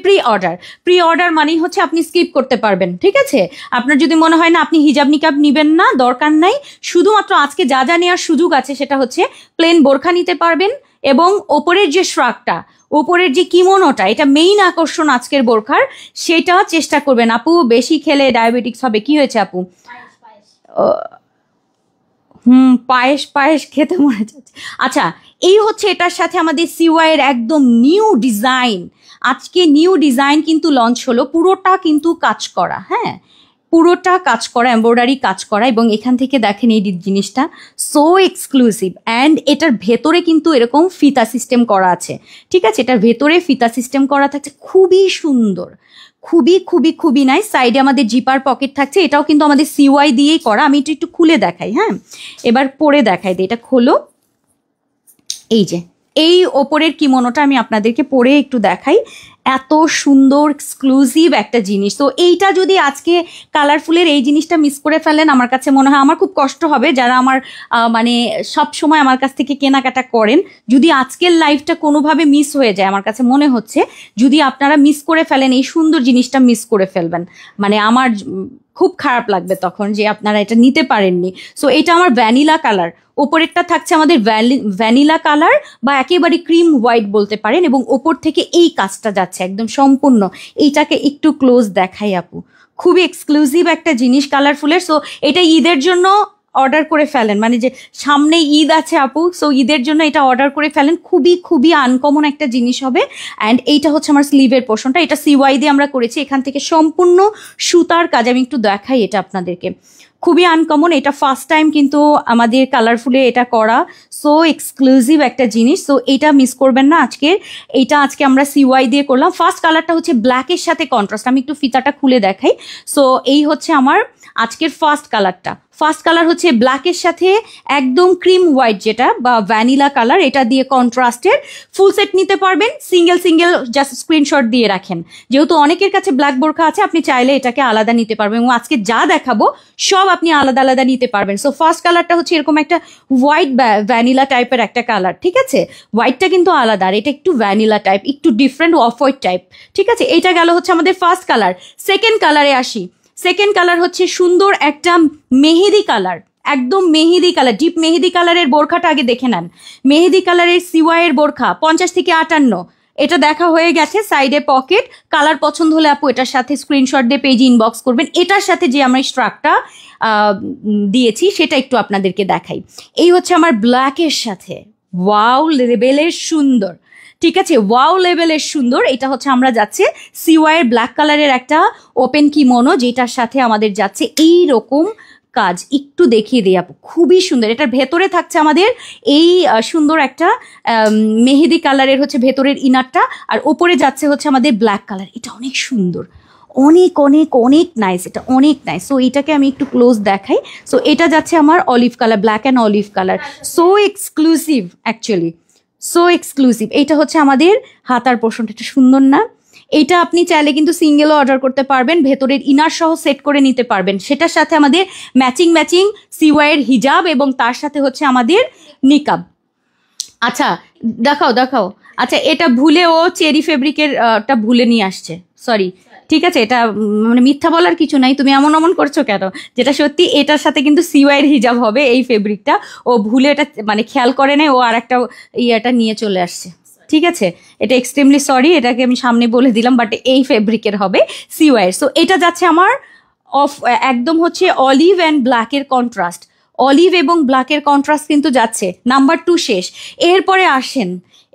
প্রি অর্ডার মানেই হচ্ছে আপনি স্কিপ করতে পারবেন। ঠিক আছে, আপনার যদি মনে হয় না আপনি হিজাব নিকাব নিবেন না, দরকার নাই, শুধুমাত্র আজকে যা যা নেওয়ার সুযোগ আছে সেটা হচ্ছে প্লেন বোরখা নিতে পারবেন, এবং ওপরের যে শ্রাকটা, ওপরের যে কিমোনোটা, এটা মেইন আকর্ষণ আজকের বোরখার, সেটা চেষ্টা করবেন। আপু বেশি খেলে ডায়াবেটিক্স হবে। কি হয়েছে আপু? পায়েস খেতে মনে যাচ্ছে। আচ্ছা, এই হচ্ছে এটার সাথে আমাদের সিওয়াইয়ের একদম নিউ ডিজাইন। আজকে নিউ ডিজাইন কিন্তু লঞ্চ হলো, পুরোটা কিন্তু কাজ করা, হ্যাঁ পুরোটা কাজ করা, এমব্রয়ডারি কাজ করা, এবং এখান থেকে দেখেন এই জিনিসটা সো এক্সক্লুসিভ। অ্যান্ড এটার ভেতরে কিন্তু এরকম ফিতা সিস্টেম করা আছে। ঠিক আছে, এটার ভেতরে ফিতা সিস্টেম করা থাকছে, খুবই সুন্দর, খুবই খুবই খুবই নাইস। সাইডে আমাদের জিপার পকেট থাকছে, এটাও কিন্তু আমাদের সিওয়াই দিয়েই করা। আমি এটা একটু খুলে দেখাই, হ্যাঁ এবার পরে দেখাই দিই, এটা খোলো। এই যে এই ওপরের কিমোনোটা আমি আপনাদেরকে পরে একটু দেখাই, এত সুন্দর এক্সক্লুসিভ একটা জিনিস। তো এইটা যদি আজকে কালারফুলের এই জিনিসটা মিস করে ফেলেন, আমার কাছে মনে হয় আমার খুব কষ্ট হবে। যারা আমার মানে সব সময় আমার কাছ থেকে কেনাকাটা করেন, যদি আজকের লাইফটা কোনোভাবে মিস হয়ে যায়, আমার কাছে মনে হচ্ছে যদি আপনারা মিস করে ফেলেন, এই সুন্দর জিনিসটা মিস করে ফেলবেন, মানে আমার খুব খারাপ লাগবে তখন যে আপনারা এটা নিতে পারেননি। সো এটা আমার ভ্যানিলা কালার, ওপরেরটা থাকছে আমাদের ভ্যানিলা কালার বা একেবারে ক্রিম হোয়াইট বলতে পারেন, এবং ওপর থেকে এই কাজটা যাচ্ছে একদম সম্পূর্ণ। এইটাকে একটু ক্লোজ দেখাই আপু, খুবই এক্সক্লুসিভ একটা জিনিস কালারফুলের। সো এটা ঈদের জন্য অর্ডার করে ফেলেন, মানে যে সামনে ঈদ আছে আপু, সো ঈদের জন্য এটা অর্ডার করে ফেলেন, খুবই খুবই আনকমন একটা জিনিস হবে। অ্যান্ড এইটা হচ্ছে আমার স্লিভের পোর্শনটা, এটা সিওয়াই দিয়ে আমরা করেছি, এখান থেকে সম্পূর্ণ সুতার কাজ। আমি একটু দেখাই এটা আপনাদেরকে, খুবই আনকমন, এটা ফার্স্ট টাইম কিন্তু আমাদের কালারফুলে এটা করা, সো এক্সক্লুসিভ একটা জিনিস। সো এটা মিস করবেন না আজকে, এইটা আজকে আমরা সিওয়াই দিয়ে করলাম। ফার্স্ট কালারটা হচ্ছে ব্ল্যাকের সাথে কন্ট্রাস্ট, আমি একটু ফিতাটা খুলে দেখাই। সো এই হচ্ছে আমার আজকের ফার্স্ট কালারটা। ফার্স্ট কালার হচ্ছে ব্ল্যাকের সাথে একদম ক্রিম হোয়াইট যেটা বা ভ্যানিলা কালার, এটা দিয়ে কন্ট্রাস্টের ফুল সেট নিতে পারবেন। সিঙ্গেল সিঙ্গেল জাস্ট স্ক্রিনশট দিয়ে রাখেন, যেহেতু অনেকের কাছে ব্ল্যাক বোরখা আছে, আপনি চাইলে এটাকে আলাদা নিতে পারবেন, এবং আজকে যা দেখাবো সব আপনি আলাদা আলাদা নিতে পারবেন। সো ফার্স্ট কালারটা হচ্ছে এরকম একটা হোয়াইট ভ্যানিলা টাইপের একটা কালার। ঠিক আছে, হোয়াইটটা কিন্তু আলাদা, আর এটা একটু ভ্যানিলা টাইপ, একটু ডিফারেন্ট অফ হোয়াইট টাইপ। ঠিক আছে, এইটা গেল হচ্ছে আমাদের ফার্স্ট কালার। সেকেন্ড কালারে আসি। সেকেন্ড কালার হচ্ছে সুন্দর একটা মেহেদি কালার, একদম মেহেদি কালার, ডিপ মেহেদি কালারের বোরখাটা আগে দেখে নেন। মেহেদি কালারের সিওয়াইয়ের বোরখা 50 থেকে 58, এটা দেখা হয়ে গেছে। সাইডে পকেট, কালার পছন্দ হলে আপু এটার সাথে স্ক্রিনশট দিয়ে পেজে ইনবক্স করবেন। এটার সাথে যে আমরা স্ট্রাকটা দিয়েছি সেটা একটু আপনাদেরকে দেখাই। এই হচ্ছে আমার ব্ল্যাকের সাথে, ওয়াও লেভেলের সুন্দর, ঠিক আছে, ওয়াও লেভেলের সুন্দর। এটা হচ্ছে আমরা যাচ্ছে সিওয়াইয়ের ব্ল্যাক কালারের একটা ওপেন কিমোনো, যেটার সাথে আমাদের যাচ্ছে এই রকম কাজ। একটু দেখিয়ে দিই আপু, খুবই সুন্দর। এটার ভেতরে থাকছে আমাদের এই সুন্দর একটা মেহেদি কালারের হচ্ছে ভেতরের ইনারটা, আর ওপরে যাচ্ছে হচ্ছে আমাদের ব্ল্যাক কালার। এটা অনেক সুন্দর, অনেক অনেক অনেক নাইস, এটা অনেক নাইস। সো এটাকে আমি একটু ক্লোজ দেখাই। সো এটা যাচ্ছে আমার olive colour, black and olive colour, so exclusive actually, so exclusive. এটা হচ্ছে আমাদের হাতার পোর্শনটা, এটা সুন্দর না? এটা আপনি চাইলে কিন্তু সিঙ্গেলও অর্ডার করতে পারবেন, ভেতরের ইনার সহ সেট করে নিতে পারবেন। সেটার সাথে আমাদের ম্যাচিং ম্যাচিং সিওয়াইয়ের হিজাব এবং তার সাথে হচ্ছে আমাদের নিকাব। আচ্ছা দেখাও দেখাও। আচ্ছা এটা ভুলে ও চেরি ফেব্রিকের টা ভুলে নিয়ে আসছে, সরি। ঠিক আছে, এটা মানে মিথ্যা বলার কিছু নাই, তুমি এমন এমন করছো কেন? যেটা সত্যি, এটার সাথে কিন্তু সিওয়াইয়ের হিজাব হবে এই ফেব্রিকটা। ও ভুলে এটা মানে খেয়াল করে নেই, ও আর একটা ইয়েটা নিয়ে চলে আসছে। ঠিক আছে, এটা এক্সট্রিমলি সরি, এটাকে আমি সামনে বলে দিলাম, বাট এই ফেব্রিকের হবে সিওয়াইয়ের। সো এটা যাচ্ছে আমার একদম হচ্ছে অলিভ অ্যান্ড ব্ল্যাকের কন্ট্রাস্ট, অলিভ এবং ব্ল্যাকের কন্ট্রাস্ট কিন্তু যাচ্ছে। নাম্বার 2 শেষ। এরপরে আসেন,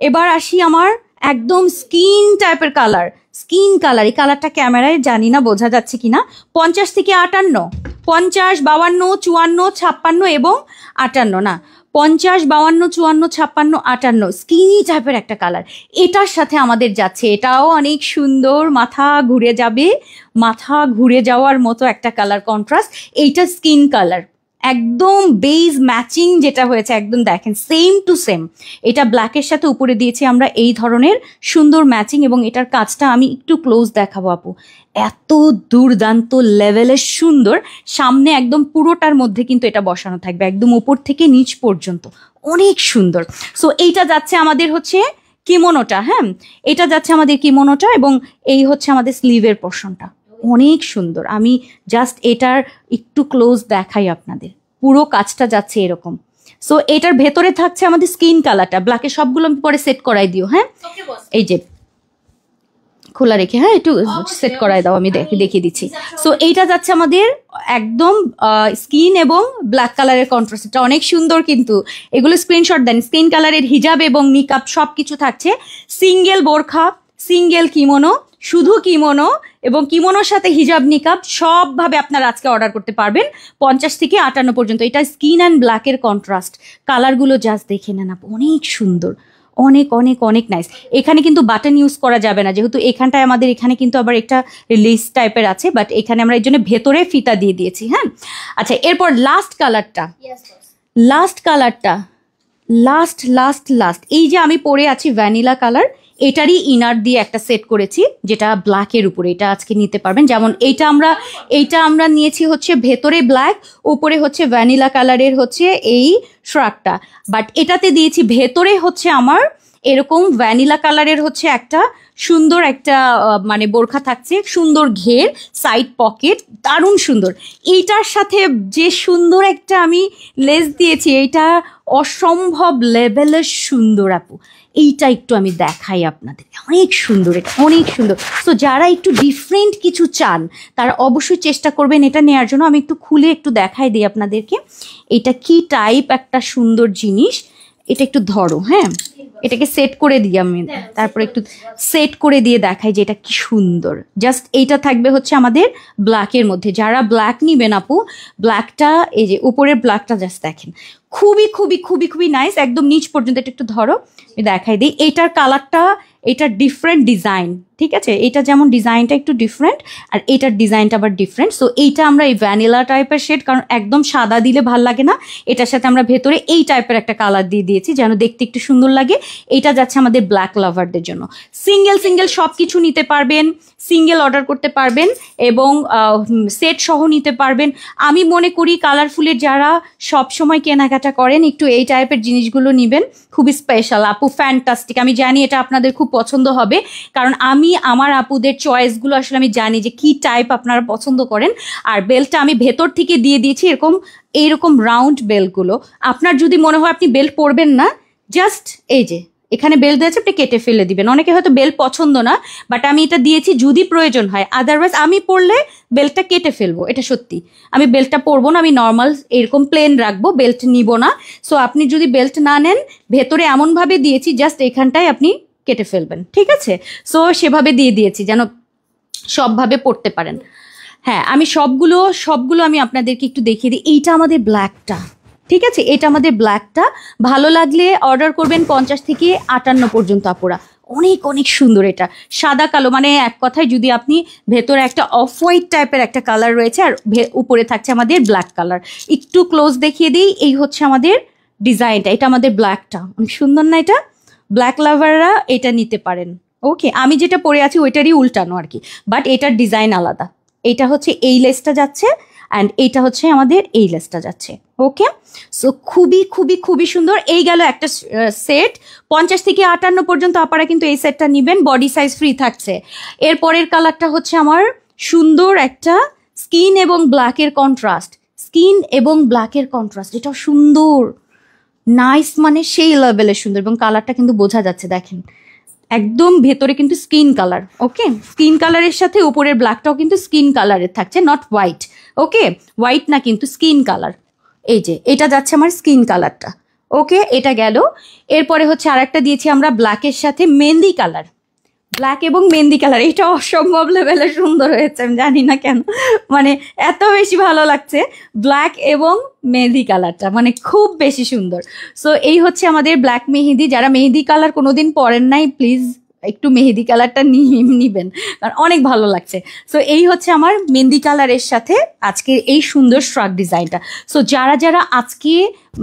এবার আসি আমার একদম স্কিন টাইপের কালার, স্কিন কালার। এই কালারটা ক্যামেরায় জানি না বোঝা যাচ্ছে কিনা। 50 থেকে 58, 50, 52, 54, 56 এবং 58, না 50, 52, 54, 56, 58, স্কিনি টাইপের একটা কালার। এটার সাথে আমাদের যাচ্ছে, এটাও অনেক সুন্দর, মাথা ঘুরে যাবে, মাথা ঘুরে যাওয়ার মতো একটা কালার কন্ট্রাস্ট। এইটা স্কিন কালার, একদম বেজ ম্যাচিং যেটা হয়েছে, একদম দেখেন সেম টু সেম। এটা ব্ল্যাকের সাথে উপরে দিয়েছি আমরা এই ধরনের সুন্দর ম্যাচিং, এবং এটার কাজটা আমি একটু ক্লোজ দেখাবো আপু, এত দুর্দান্ত লেভেলের সুন্দর। সামনে একদম পুরোটার মধ্যে কিন্তু এটা বসানো থাকবে, একদম উপর থেকে নিচ পর্যন্ত, অনেক সুন্দর। সো এইটা যাচ্ছে আমাদের হচ্ছে কিমোনোটা, হ্যাঁ এটা যাচ্ছে আমাদের কিমোনোটা, এবং এই হচ্ছে আমাদের স্লিভের পোর্শনটা, অনেক সুন্দর। আমি জাস্ট এটার একটু ক্লোজ দেখাই আপনাদের, পুরো কাজটা যাচ্ছে এরকম। সো এটার ভেতরে থাকছে আমাদের স্কিন কালারটা, ব্ল্যাকের সবগুলো আমি পরে সেট করাই দিও, হ্যাঁ এই যে খোলা রেখে, হ্যাঁ একটু সেট করাই দাও, আমি দেখিয়ে দিচ্ছি। সো এইটা যাচ্ছে আমাদের একদম স্কিন এবং ব্ল্যাক কালারের কন্ট্রাস্ট, এটা অনেক সুন্দর। কিন্তু এগুলো স্ক্রিনশট দেন। স্কিন কালারের হিজাব এবং নিকাব সব কিছু থাকছে, সিঙ্গেল বোরখা, সিঙ্গেল কিমোনো, শুধু কিমোনো এবং কিমোনোর সাথে হিজাব নিকাব সবভাবে আপনারা আজকে অর্ডার করতে পারবেন 50 থেকে 58 পর্যন্ত। এটা স্কিন অ্যান্ড ব্ল্যাকের কন্ট্রাস্ট, কালারগুলো জাস্ট দেখে নেন, অনেক সুন্দর, অনেক অনেক অনেক নাইস। এখানে কিন্তু বাটন ইউজ করা যাবে না, যেহেতু এখানটায় আমাদের এখানে কিন্তু আবার একটা লেস টাইপের আছে, বাট এখানে আমরা এই জন্য ভেতরে ফিতা দিয়ে দিয়েছি, হ্যাঁ। আচ্ছা এরপর লাস্ট কালারটা, লাস্ট কালারটা, লাস্ট লাস্ট লাস্ট এই যে আমি পরে আছি ভ্যানিলা কালার, এটারই ইনার দিয়ে একটা সেট করেছি যেটা ব্ল্যাকের উপরে, এটা আজকে নিতে পারবেন। যেমন এইটা আমরা নিয়েছি হচ্ছে ভেতরে ব্ল্যাক, উপরে হচ্ছে ভ্যানিলা কালারের হচ্ছে এই শ্রাকটা, বাট এটাতে দিয়েছি ভেতরে হচ্ছে আমার এরকম ভ্যানিলা কালারের হচ্ছে একটা সুন্দর একটা মানে বোরখা থাকছে, সুন্দর ঘের, সাইড পকেট, দারুণ সুন্দর। এইটার সাথে যে সুন্দর একটা আমি লেস দিয়েছি, এইটা অসম্ভব লেভেলের সুন্দর আপু। এইটা একটু আমি দেখাই আপনাদের, অনেক সুন্দর, এটা অনেক সুন্দর। তো যারা একটু ডিফারেন্ট কিছু চান তারা অবশ্যই চেষ্টা করবেন এটা নেওয়ার জন্য। আমি একটু খুলে একটু দেখাই দিই আপনাদেরকে, এটা কি টাইপ একটা সুন্দর জিনিস। এটা একটু ধরো, হ্যাঁ এটাকে সেট করে দিই আমি, তারপরে একটু সেট করে দিয়ে দেখাই যে এটা কি সুন্দর। জাস্ট এইটা থাকবে হচ্ছে আমাদের ব্ল্যাকের মধ্যে, যারা ব্ল্যাক নিবেন আপু, ব্ল্যাকটা এই যে উপরের ব্ল্যাকটা জাস্ট দেখেন, খুবই খুবই খুবই খুবই নাইস, একদম নিচ পর্যন্ত। এটা একটু ধরো আমি দেখাই দিই, এইটার কালারটা, এটা ডিফারেন্ট ডিজাইন, ঠিক আছে, এটা যেমন ডিজাইনটা একটু ডিফারেন্ট আর এটার ডিজাইনটা আবার ডিফারেন্ট। সো এইটা আমরা এই ভ্যানিলা টাইপের শেড, কারণ একদম সাদা দিলে ভাল লাগে না, এটার সাথে আমরা ভেতরে এই টাইপের একটা কালার দিয়ে দিয়েছি যেন দেখতে একটু সুন্দর লাগে। এইটা যাচ্ছে আমাদের ব্ল্যাক লাভারদের জন্য। সিঙ্গেল সিঙ্গেল সব কিছু নিতে পারবেন, সিঙ্গেল অর্ডার করতে পারবেন এবং সেট সহ নিতে পারবেন। আমি মনে করি কালারফুলের যারা সব সময় কেনাকাটা করেন, একটু এই টাইপের জিনিসগুলো নেবেন, খুবই স্পেশাল আপু। আপু ফ্যান্টাস্টিক, আমি জানি এটা আপনাদের খুব পছন্দ হবে, কারণ আমি আমার আপুদের চয়েসগুলো আসলে আমি জানি যে কি টাইপ আপনারা পছন্দ করেন। আর বেল্টটা আমি ভেতর থেকে দিয়ে দিয়েছি এইরকম রাউন্ড বেল্টগুলো। আপনার যদি মনে হয় আপনি বেল্ট পরবেন না, জাস্ট এই যে এখানে বেল্ট দিয়েছে, আপনি কেটে ফেলে দিবেন। অনেকে হয়তো বেল্ট পছন্দ না, বাট আমি এটা দিয়েছি যদি প্রয়োজন হয়, আদারওয়াইজ আমি পরলে বেল্টটা কেটে ফেলবো, এটা সত্যি। আমি বেল্টটা পরবো না, আমি নর্মাল এরকম প্লেন রাখবো, বেল্ট নিব না। সো আপনি যদি বেল্ট না নেন, ভেতরে এমনভাবে দিয়েছি জাস্ট এখানটায় আপনি কেটে ফেলবেন, ঠিক আছে? সো সেভাবে দিয়ে দিয়েছি যেন সবভাবে পরতে পারেন। হ্যাঁ, আমি সবগুলো আমি আপনাদেরকে একটু দেখিয়ে দিই। এইটা আমাদের ব্ল্যাকটা, ঠিক আছে? এটা আমাদের ব্ল্যাকটা। ভালো লাগলে অর্ডার করবেন 50 থেকে 58 পর্যন্ত আপুরা। অনেক অনেক সুন্দর এটা, সাদা কালো, মানে এক কথায় যদি আপনি ভেতরে একটা অফ হোয়াইট টাইপের একটা কালার রয়েছে আর উপরে থাকছে আমাদের ব্ল্যাক কালার। একটু ক্লোজ দেখিয়ে দিই, এই হচ্ছে আমাদের ডিজাইনটা। এটা আমাদের ব্ল্যাকটা, অনেক সুন্দর না? এটা ব্ল্যাক লাভাররা এটা নিতে পারেন। ওকে, আমি যেটা পরে আছি ওইটারই উল্টানো আর কি, বাট এটার ডিজাইন আলাদা। এইটা হচ্ছে এই লেসটা যাচ্ছে অ্যান্ড এইটা হচ্ছে আমাদের এই লেসটা যাচ্ছে। ওকে, সো খুবই খুবই খুবই সুন্দর। এই গেল একটা সেট। 50 থেকে 58 পর্যন্ত আপনারা কিন্তু এই সেটটা নেবেন, বডি সাইজ ফ্রি থাকছে। এর পরের কালারটা হচ্ছে আমার সুন্দর একটা স্কিন এবং ব্ল্যাকের কন্ট্রাস্ট, এটাও সুন্দর, নাইস, মানে সেই লেভেলের সুন্দর, এবং কালারটা কিন্তু বোঝা যাচ্ছে, দেখেন একদম ভেতরে কিন্তু স্কিন কালার। ওকে, স্কিন কালারের সাথে উপরের ব্ল্যাকটাও কিন্তু স্কিন কালারের থাকছে, নট হোয়াইট। ওকে, হোয়াইট না কিন্তু স্কিন কালার। এই যে এটা যাচ্ছে আমার স্কিন কালারটা। ওকে, এটা গেল। এরপরে হচ্ছে আরেকটা দিয়েছি আমরা ব্ল্যাকের সাথে মেহেন্দি কালার, ব্ল্যাক এবং মেহেন্দি কালার। এটা অসম্ভব লেভেলে সুন্দর হয়েছে, আমি জানি না কেন, মানে এত বেশি ভালো লাগছে ব্ল্যাক এবং মেহেন্দি কালারটা, মানে খুব বেশি সুন্দর। সো এই হচ্ছে আমাদের ব্ল্যাক মেহেন্দি। যারা মেহেন্দি কালার কোনোদিন পরেন নাই, প্লিজ একটু মেহেদি কালারটা নিবেন, কারণ অনেক ভালো লাগছে। সো এই হচ্ছে আমার মেহেন্দি কালারের সাথে আজকের এই সুন্দর স্ট্রাক ডিজাইনটা। সো যারা যারা আজকে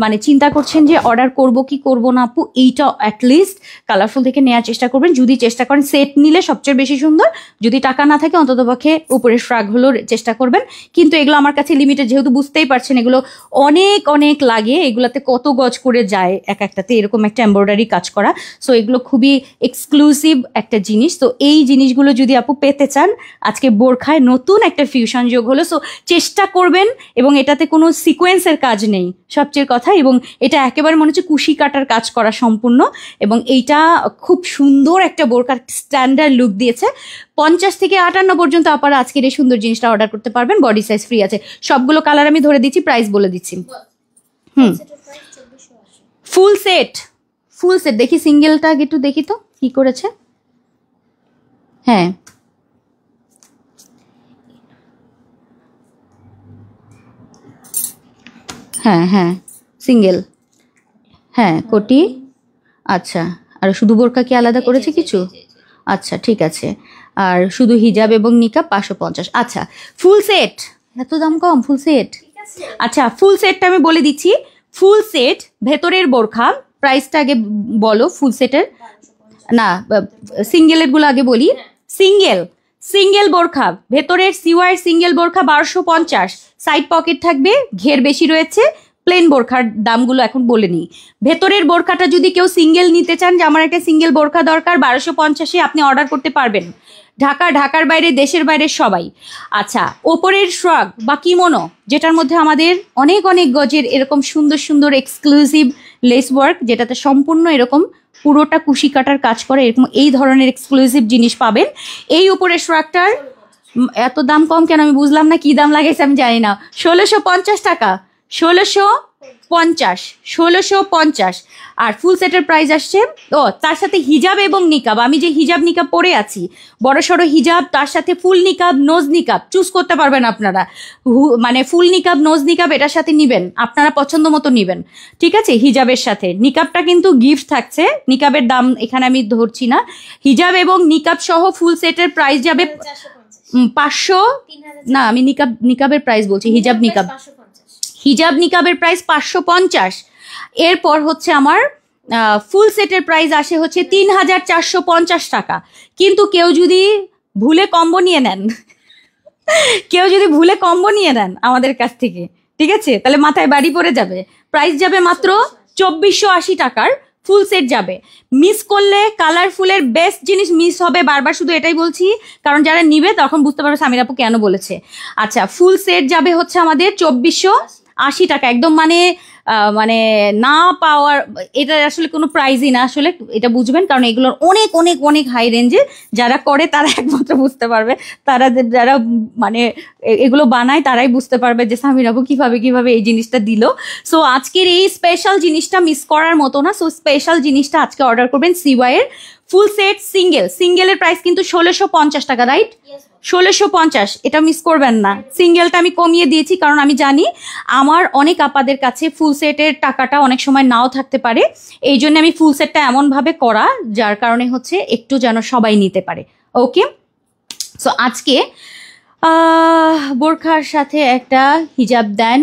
মানে চিন্তা করছেন যে অর্ডার করব কি করব না আপু, এইটা অ্যাটলিস্ট কালারফুল থেকে নেওয়ার চেষ্টা করবেন। যদি চেষ্টা করেন সেট নিলে সবচেয়ে বেশি সুন্দর, যদি টাকা না থাকে অন্ততপক্ষে উপরের ফ্রাকগুলোর চেষ্টা করবেন। কিন্তু এগুলো আমার কাছে লিমিটেড, যেহেতু বুঝতেই পারছেন এগুলো অনেক অনেক লাগে, এগুলাতে কত গজ করে যায় এক একটাতে, এরকম একটা এমব্রয়ডারি কাজ করা। সো এগুলো খুবই এক্সক্লুসিভ একটা জিনিস। তো এই জিনিসগুলো যদি আপু পেতে চান, আজকে বোরখায় নতুন একটা ফিউশন যোগ হলো। সো চেষ্টা করবেন, এবং এটাতে কোনো সিকোয়েন্সের কাজ নেই সবচেয়ে কথা, এবং এটা একেবারে মনে হচ্ছে কুশি কাটার কাজ করা সম্পূর্ণ, এবং এইটা খুব সুন্দর একটা বোরকার স্ট্যান্ডার্ড লুক দিয়েছে। 50 থেকে 58 পর্যন্ত আপনারা আজকের এই সুন্দর জিনিসটা অর্ডার করতে পারবেন, বডি সাইজ ফ্রি আছে। সবগুলো কালার আমি ধরে দিচ্ছি, প্রাইস বলে দিচ্ছি। ফুল সেট দেখি, সিঙ্গেলটা আগে একটু দেখি তো কি করেছে। হ্যাঁ, হ্যাঁ হ্যাঁ সিঙ্গেল, হ্যাঁ কোটি। আচ্ছা, আর শুধু বোরকা কি আলাদা করেছে কিছু? আচ্ছা ঠিক আছে। আর শুধু হিজাব এবং নিকাব 550। আচ্ছা, ফুল সেট, এত দাম কম ফুল সেট? আচ্ছা, ফুল সেটটা আমি বলে দিচ্ছি। ফুল সেট ভেতরের বোরখা প্রাইসটা আগে বলো। ফুল সেটের না, সিঙ্গেলের গুলো আগে বলি। সিঙ্গেল বোরখা, ভেতরের সিওয়ার সিঙ্গেল বোরখা 1250, সাইড পকেট থাকবে, ঘের বেশি রয়েছে। প্লেন বোরখার দামগুলো এখন বলে নিই। ভেতরের বোরখাটা যদি কেউ সিঙ্গেল নিতে চান, যে আমার একটা সিঙ্গেল বোরখা দরকার, 1250-এ আপনি অর্ডার করতে পারবেন। ঢাকার বাইরে, দেশের বাইরে সবাই। আচ্ছা, ওপরের শ্রাগ বা কিমোনো, যেটার মধ্যে আমাদের অনেক অনেক গজের এরকম সুন্দর সুন্দর এক্সক্লুসিভ লেস ওয়ার্ক, যেটাতে সম্পূর্ণ এরকম পুরোটা কুশি কাটার কাজ করে, এরকম এই ধরনের এক্সক্লুসিভ জিনিস পাবেন। এই উপরের শ্রাগটার এত দাম কম কেন আমি বুঝলাম না, কি দাম লাগাইছে আমি জানি না। 1650 টাকা, 1650। আর ফুল সেটের প্রাইস আসছে, তার সাথে হিজাব এবং নিকাব। আমি যে হিজাব নিকাব পরে আছি, বড় সড়ো হিজাব, তার সাথে ফুল নিকাব, নোজ নিকাব চুজ করতে পারবেন আপনারা। মানে ফুল নিকাব, নোজ নিকাব এটার সাথে নিবেন, আপনারা পছন্দ মতো নিবেন, ঠিক আছে? হিজাবের সাথে নিকাবটা কিন্তু গিফট থাকছে, নিকাবের দাম এখানে আমি ধরছি না। হিজাব এবং নিকাব সহ ফুল সেটের প্রাইস যাবে 500 না, আমি নিকাবের প্রাইস বলছি, হিজাব নিকাবের প্রাইস 550। এরপর হচ্ছে আমার ফুল সেটের প্রাইস আসে হচ্ছে 3450 টাকা। কিন্তু কেউ যদি ভুলে কম্বো নিয়ে নেন আমাদের কাছ থেকে, ঠিক আছে, তাহলে মাথায় বাড়ি পড়ে যাবে। প্রাইস যাবে মাত্র 2480 টাকার ফুল সেট যাবে। মিস করলে কালারফুলের বেস্ট জিনিস মিস হবে, বারবার শুধু এটাই বলছি, কারণ যারা নিবে তখন বুঝতে পারবে সামির আপু কেন বলেছে। আচ্ছা, ফুল সেট যাবে হচ্ছে আমাদের 2480 টাকা, একদম মানে না পাওয়ার, এটা আসলে কোনো প্রাইজই না আসলে, এটা বুঝবেন, কারণ এগুলোর অনেক অনেক অনেক হাই রেঞ্জে, যারা করে তারা একমাত্র বুঝতে পারবে, তারা যারা মানে এগুলো বানায় তারাই বুঝতে পারবে যে সামির আপু কিভাবে এই জিনিসটা দিল। সো আজকের এই স্পেশাল জিনিসটা মিস করার মতো না। সো স্পেশাল জিনিসটা আজকে অর্ডার করবেন সিওয়াইয়ের ফুল সেট সিঙ্গেলের প্রাইস কিন্তু 1650 টাকা, রাইট? 1650, এটা মিস করবেন না। সিঙ্গেলটা আমি কমিয়ে দিয়েছি কারণ আমি জানি আমার অনেক আপাদের কাছে ফুল সেটের টাকাটা অনেক সময় নাও থাকতে পারে, এই জন্য আমি ফুল সেটটা এমনভাবে করা যার কারণে হচ্ছে একটু যেন সবাই নিতে পারে। ওকে, সো আজকে বোরখার সাথে একটা হিজাব দেন,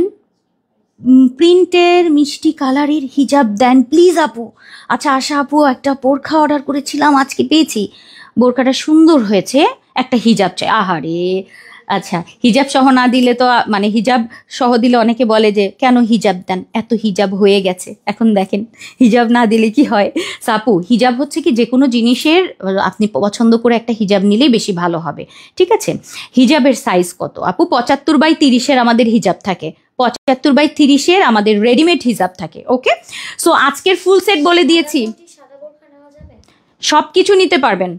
প্রিন্টের মিষ্টি কালারের হিজাব দেন প্লিজ আপু। আচ্ছা আশা আপু, একটা বোরখা অর্ডার করেছিলাম, আজকে পেয়েছি, বোরখাটা সুন্দর হয়েছে, একটা হিজাব চাই। আহারে, আচ্ছা হিজাব সহ না দিলে তো, মানে হিজাব সহ দিলে অনেকে বলে যে কেন হিজাব দেন, এত হিজাব হয়ে গেছে, এখন দেখেন হিজাব না দিলে কি হয়। সাপু, হিজাব হচ্ছে কি যে কোনো জিনিসের আপনি পছন্দ করে একটা হিজাব নিলেই বেশি ভালো হবে, ঠিক আছে? হিজাবের সাইজ কত আপু? 75/30 আমাদের হিজাব থাকে, 75/30 আমাদের রেডিমেড হিজাব থাকে। ওকে, সো আজকের ফুল সেট বলে দিয়েছি, সব কিছু নিতে পারবেন,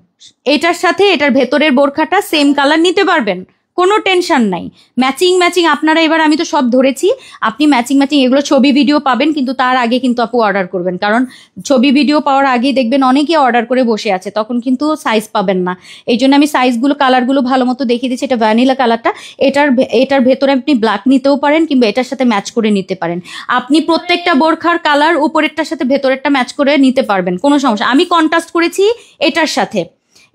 এটার সাথে এটার ভেতরের বোরখাটা সেম কালার নিতে পারবেন, কোনো টেনশন নাই। ম্যাচিং আপনারা, এবার আমি তো সব ধরেছি, আপনি ম্যাচিং এগুলো ছবি ভিডিও পাবেন, কিন্তু তার আগে কিন্তু আপু অর্ডার করবেন, কারণ ছবি ভিডিও পাওয়ার আগেই দেখবেন অনেকে অর্ডার করে বসে আছে, তখন কিন্তু সাইজ পাবেন না। এই জন্য আমি সাইজগুলো কালারগুলো ভালো মতো দেখিয়ে দিচ্ছি। এটা ভ্যানিলা কালারটা, এটার ভেতরে আপনি ব্ল্যাক নিতেও পারেন কিংবা এটার সাথে ম্যাচ করে নিতে পারেন। আপনি প্রত্যেকটা বোরখার কালার উপরেরটার সাথে ভেতরেরটা ম্যাচ করে নিতে পারবেন, কোনো সমস্যা। আমি কন্ট্রাস্ট করেছি এটার সাথে,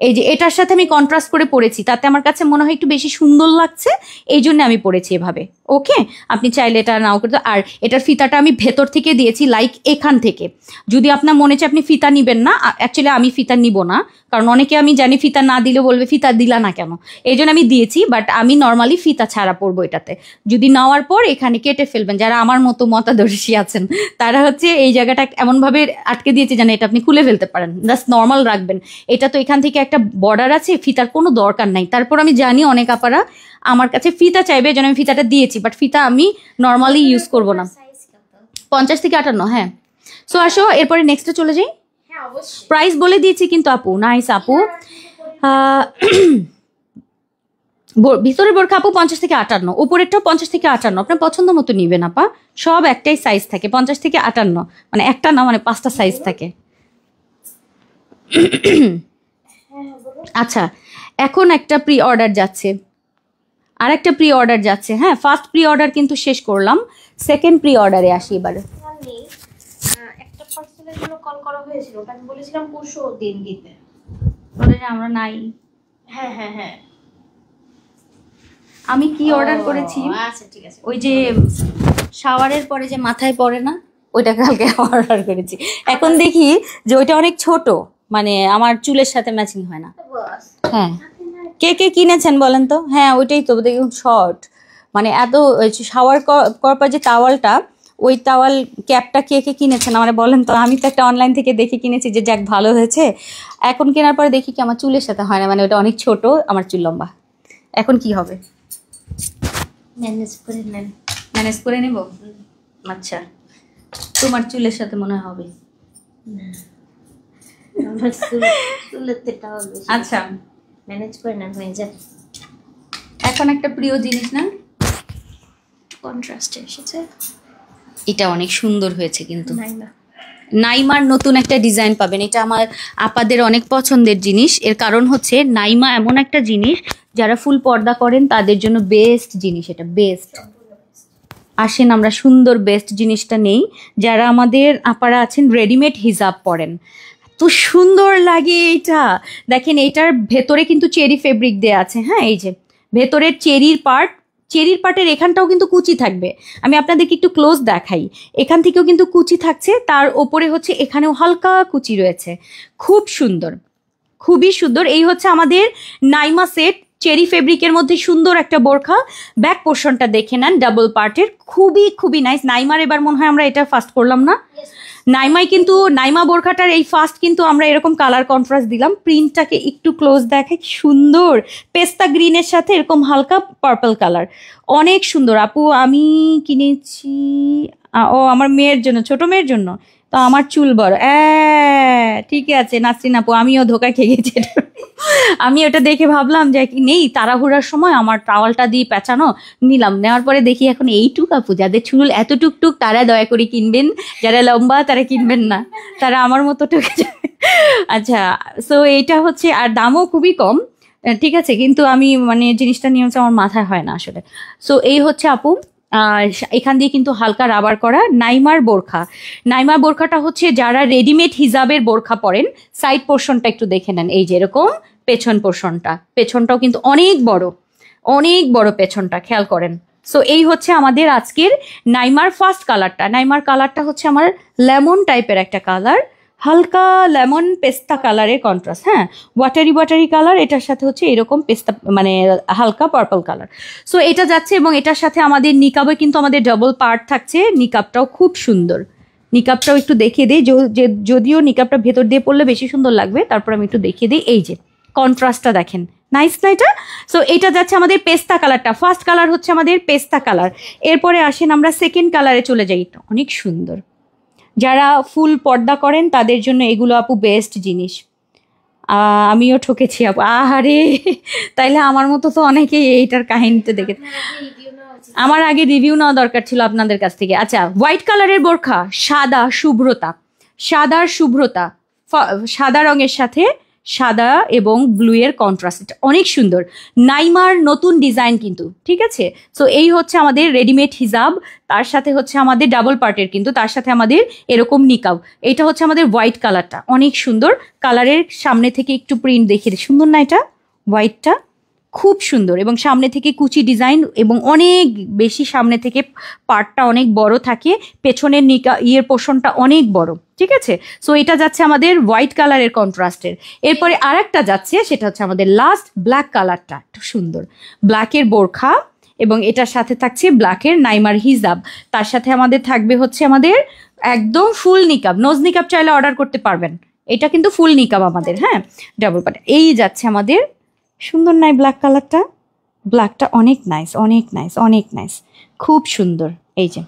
এই যে এটার সাথে আমি কন্ট্রাস্ট করে পরেছি, তাতে আমার কাছে মনে হয় একটু বেশি সুন্দর লাগছে, এই জন্য আমি পরেছি এভাবে। ওকে, আপনি চাইলে এটা নাও করতে। আর এটার ফিতাটা আমি ভেতর থেকে দিয়েছি, লাইক এখান থেকে। যদি আপনার মনে হচ্ছে আপনি ফিতা নিবেন না, অ্যাকচুয়ালি আমি ফিতা নিব না, কারণ অনেকে আমি জানি ফিতা না দিলে বলবে ফিতা দিলা না কেন, এই জন্য আমি দিয়েছি, বাট আমি নর্মালি ফিতা ছাড়া পরবো এটাতে। যদি নেওয়ার পর এখানে কেটে ফেলবেন, যারা আমার মতো মতাদর্শী আছেন তারা হচ্ছে এই জায়গাটা এমনভাবে আটকে দিয়েছে যেন এটা আপনি খুলে ফেলতে পারেন, জাস্ট নর্মাল রাখবেন। এটা তো এখান থেকে একটা বর্ডার আছে, ফিতার কোনো দরকার নাই। তারপর আমি জানি অনেক আপারা আমার কাছে ফিতা চাইবে, যেন আমি ফিতাটা দিয়েছি, বাট ফিতা আমি নর্মালি ইউজ করব না। 50 থেকে 58, হ্যাঁ। সো আসো এরপরে নেক্সটে চলে যাই। প্রাইস বলে দিয়েছি কিন্তু আপু, নাইস আপু। ভিতরের বোরখা আপু 50 থেকে 58, উপরেরটাও 50 থেকে 58, আপনার পছন্দ মতো নিবেন আপা, সব একটাই সাইজ থাকে, 50 থেকে 58, মানে একটা না, মানে 5টা সাইজ থাকে। আচ্ছা, এখন একটা প্রি অর্ডার যাচ্ছে, আর একটা প্রি অর্ডার যাচ্ছে। হ্যাঁ, ফার্স্ট প্রি অর্ডার কিন্তু শেষ করলাম, সেকেন্ড প্রি অর্ডারে আসি এবারে। একটা পার্সেলের জন্য কল করা হয়েছিল, ওটা আমি বলেছিলাম পরশু দিন দিতে, বলে যে আমরা নাই। হ্যাঁ আমি কি অর্ডার করেছি, আচ্ছা ঠিক আছে, ওই যে শাওয়ারের পরে যে মাথায় পড়ে না, ওইটা কালকে অর্ডার করেছি। এখন দেখি যে ওইটা অনেক ছোট, মানে আমার চুলের সাথে ম্যাচিং হয় না। হ্যাঁ, কে কে কিনেছেন বলেন তো? হ্যাঁ ওইটাই তো, দেখুন শর্ট, মানে এত শাওয়ার করার পর যে টাওয়ালটা, ওই টাওয়াল ক্যাপটা কে কে কিনেছেন আমার বলেন তো? আমি তো একটা অনলাইন থেকে দেখে কিনেছি, যে যাক ভালো হয়েছে। এখন কেনার পরে দেখি কি আমার চুলের সাথে হয় না, মানে ওটা অনেক ছোট, আমার চুল লম্বা। এখন কি হবে? ম্যানেজ করে নেব। আচ্ছা, তোমার চুলের সাথে মনে হবে। আচ্ছা, ম্যানেজ করে নেন, হয়ে যায়। এখন একটা প্রিয় জিনিস না, কন্ট্রাস্টে এসেছে, এটা অনেক সুন্দর হয়েছে কিন্তু। নাইমার নতুন একটা ডিজাইন পাবেন, এটা আমার আপাদের অনেক পছন্দের জিনিস। এর কারণ হচ্ছে নাইমা এমন একটা জিনিস, যারা ফুল পর্দা করেন তাদের জন্য বেস্ট জিনিস, এটা বেস্ট। আসেন আমরা সুন্দর বেস্ট জিনিসটা নেই। যারা আমাদের আপারা আছেন রেডিমেড হিজাব পরেন, তো সুন্দর লাগে এইটা। দেখেন এইটার ভেতরে কিন্তু চেরি ফেব্রিক দেয়া আছে। হ্যাঁ, এই যে ভেতরের চেরির পার্টের এখানটাও কিন্তু কুচি থাকবে। আমি আপনাদেরকে একটু ক্লোজ দেখাই, এখান থেকেও কিন্তু কুচি থাকছে, তার ওপরে হচ্ছে এখানেও হালকা কুচি রয়েছে। খুব সুন্দর, খুবই সুন্দর। এই হচ্ছে আমাদের নাইমা সেট, চেরি ফেব্রিকের মধ্যে সুন্দর একটা বোরখা। ব্যাক পোর্শনটা দেখে নেন, ডাবল পার্টের, খুবই খুবই নাইস। নাইমার এবার মনে হয় আমরা এটা ফার্স্ট করলাম না, নাইমাই কিন্তু নাইমা বোরখাটার এই ফার্স্ট কিন্তু আমরা এরকম কালার কন্ট্রাস্ট দিলাম, প্রিন্টটাকে একটু ক্লোজ দেখে কি সুন্দর, পেস্তা গ্রিনের সাথে এরকম হালকা পার্পল কালার, অনেক সুন্দর আপু। আমি কিনেছি ও আমার মেয়ের জন্য, ছোট মেয়ের জন্য, তো আমার চুল বড়। ঠিকই আছে নাসরিন আপু, আমিও ধোকা খেয়ে গেছি। আমি ওটা দেখে ভাবলাম যে নেই, তাড়াহুড়ার সময় আমার টাওয়ালটা দিয়ে পেঁচানো নিলাম, নেওয়ার পরে দেখি এখন এইটুক আপু, যাদের চুল এত টুকটুক তারা দয়া করে কিনবেন, যারা লম্বা তারা কিনবেন না, তারা আমার মতো টুকে যাবে। আচ্ছা, সো এইটা হচ্ছে, আর দামও খুবই কম, ঠিক আছে, কিন্তু আমি মানে জিনিসটা নিয়ে হচ্ছে আমার মাথায় হয় না আসলে। সো এই হচ্ছে আপু, এখান দিয়ে কিন্তু হালকা রাবার করা নাইমার বোরখা। নাইমার বোরখাটা হচ্ছে যারা রেডিমেড হিজাবের বোরখা পরেন, সাইড পোর্শনটা একটু দেখে নেন, এই যে এরকম পেছন পোর্শনটা, পেছনটাও কিন্তু অনেক বড়, অনেক বড় পেছনটা, খেয়াল করেন। সো এই হচ্ছে আমাদের আজকের নাইমার ফার্স্ট কালারটা। নাইমার কালারটা হচ্ছে আমার লেমন টাইপের একটা কালার, হালকা লেমন পেস্তা কালারের কন্ট্রাস্ট, হ্যাঁ, ওয়াটারি ওয়াটারি কালার, এটার সাথে হচ্ছে এরকম পেস্তা মানে হালকা পার্পল কালার। সো এটা যাচ্ছে, এবং এটার সাথে আমাদের নিকাবে কিন্তু আমাদের ডাবল পার্ট থাকছে, নিকাবটাও খুব সুন্দর। নিকাবটাও একটু দেখিয়ে দিই, যদিও নিকাবটা ভেতর দিয়ে পড়লে বেশি সুন্দর লাগবে, তারপর আমি একটু দেখিয়ে দিই, এই যে কন্ট্রাস্টটা দেখেন, নাইস না এটা? সো এটা যাচ্ছে আমাদের পেস্তা কালারটা, ফার্স্ট কালার হচ্ছে আমাদের পেস্তা কালার। এরপরে আসেন আমরা সেকেন্ড কালারে চলে যাই, এটা অনেক সুন্দর, যারা ফুল পর্দা করেন তাদের জন্য এগুলো আপু বেস্ট জিনিস। আমিও ঠকেছি আপু, আহারে, তাইলে আমার মতো তো অনেকেই এইটার কাহিনীতে দেখে, আমার আগে রিভিউ নেওয়া দরকার ছিল আপনাদের কাছ থেকে। আচ্ছা, হোয়াইট কালারের বোরখা, সাদা শুভ্রতা, সাদার শুভ্রতা, সাদা রঙের সাথে সাদা এবং ব্লু এর কন্ট্রাস্ট, অনেক সুন্দর, নাইমার নতুন ডিজাইন কিন্তু, ঠিক আছে। সো এই হচ্ছে আমাদের রেডিমেড হিজাব, তার সাথে হচ্ছে আমাদের ডাবল পার্টের, কিন্তু তার সাথে আমাদের এরকম নিকাব। এটা হচ্ছে আমাদের হোয়াইট কালারটা, অনেক সুন্দর কালারের, সামনে থেকে একটু প্রিন্ট দেখিয়ে, সুন্দর না এটা? হোয়াইটটা খুব সুন্দর, এবং সামনে থেকে কুচি ডিজাইন, এবং অনেক বেশি সামনে থেকে পার্টটা অনেক বড় থাকে, পেছনের ইয়ের পোর্শনটা অনেক বড়, ঠিক আছে। সো এটা যাচ্ছে আমাদের হোয়াইট কালারের কন্ট্রাস্টের। এরপরে আর একটা যাচ্ছে, সেটা হচ্ছে আমাদের লাস্ট ব্ল্যাক কালারটা, একটু সুন্দর ব্ল্যাকের বোরখা, এবং এটার সাথে থাকছে ব্ল্যাকের নাইমার হিজাব, তার সাথে আমাদের থাকবে হচ্ছে আমাদের একদম ফুল নিকাব, নোজ নিকাব চাইলে অর্ডার করতে পারবেন, এটা কিন্তু ফুল নিকাব আমাদের, হ্যাঁ, ডাবল পার্ট। এই যাচ্ছে আমাদের, সুন্দর নাই ব্ল্যাক কালারটা? ব্ল্যাকটা অনেক নাইস, অনেক নাইস, অনেক নাইস, খুব সুন্দর। এই যে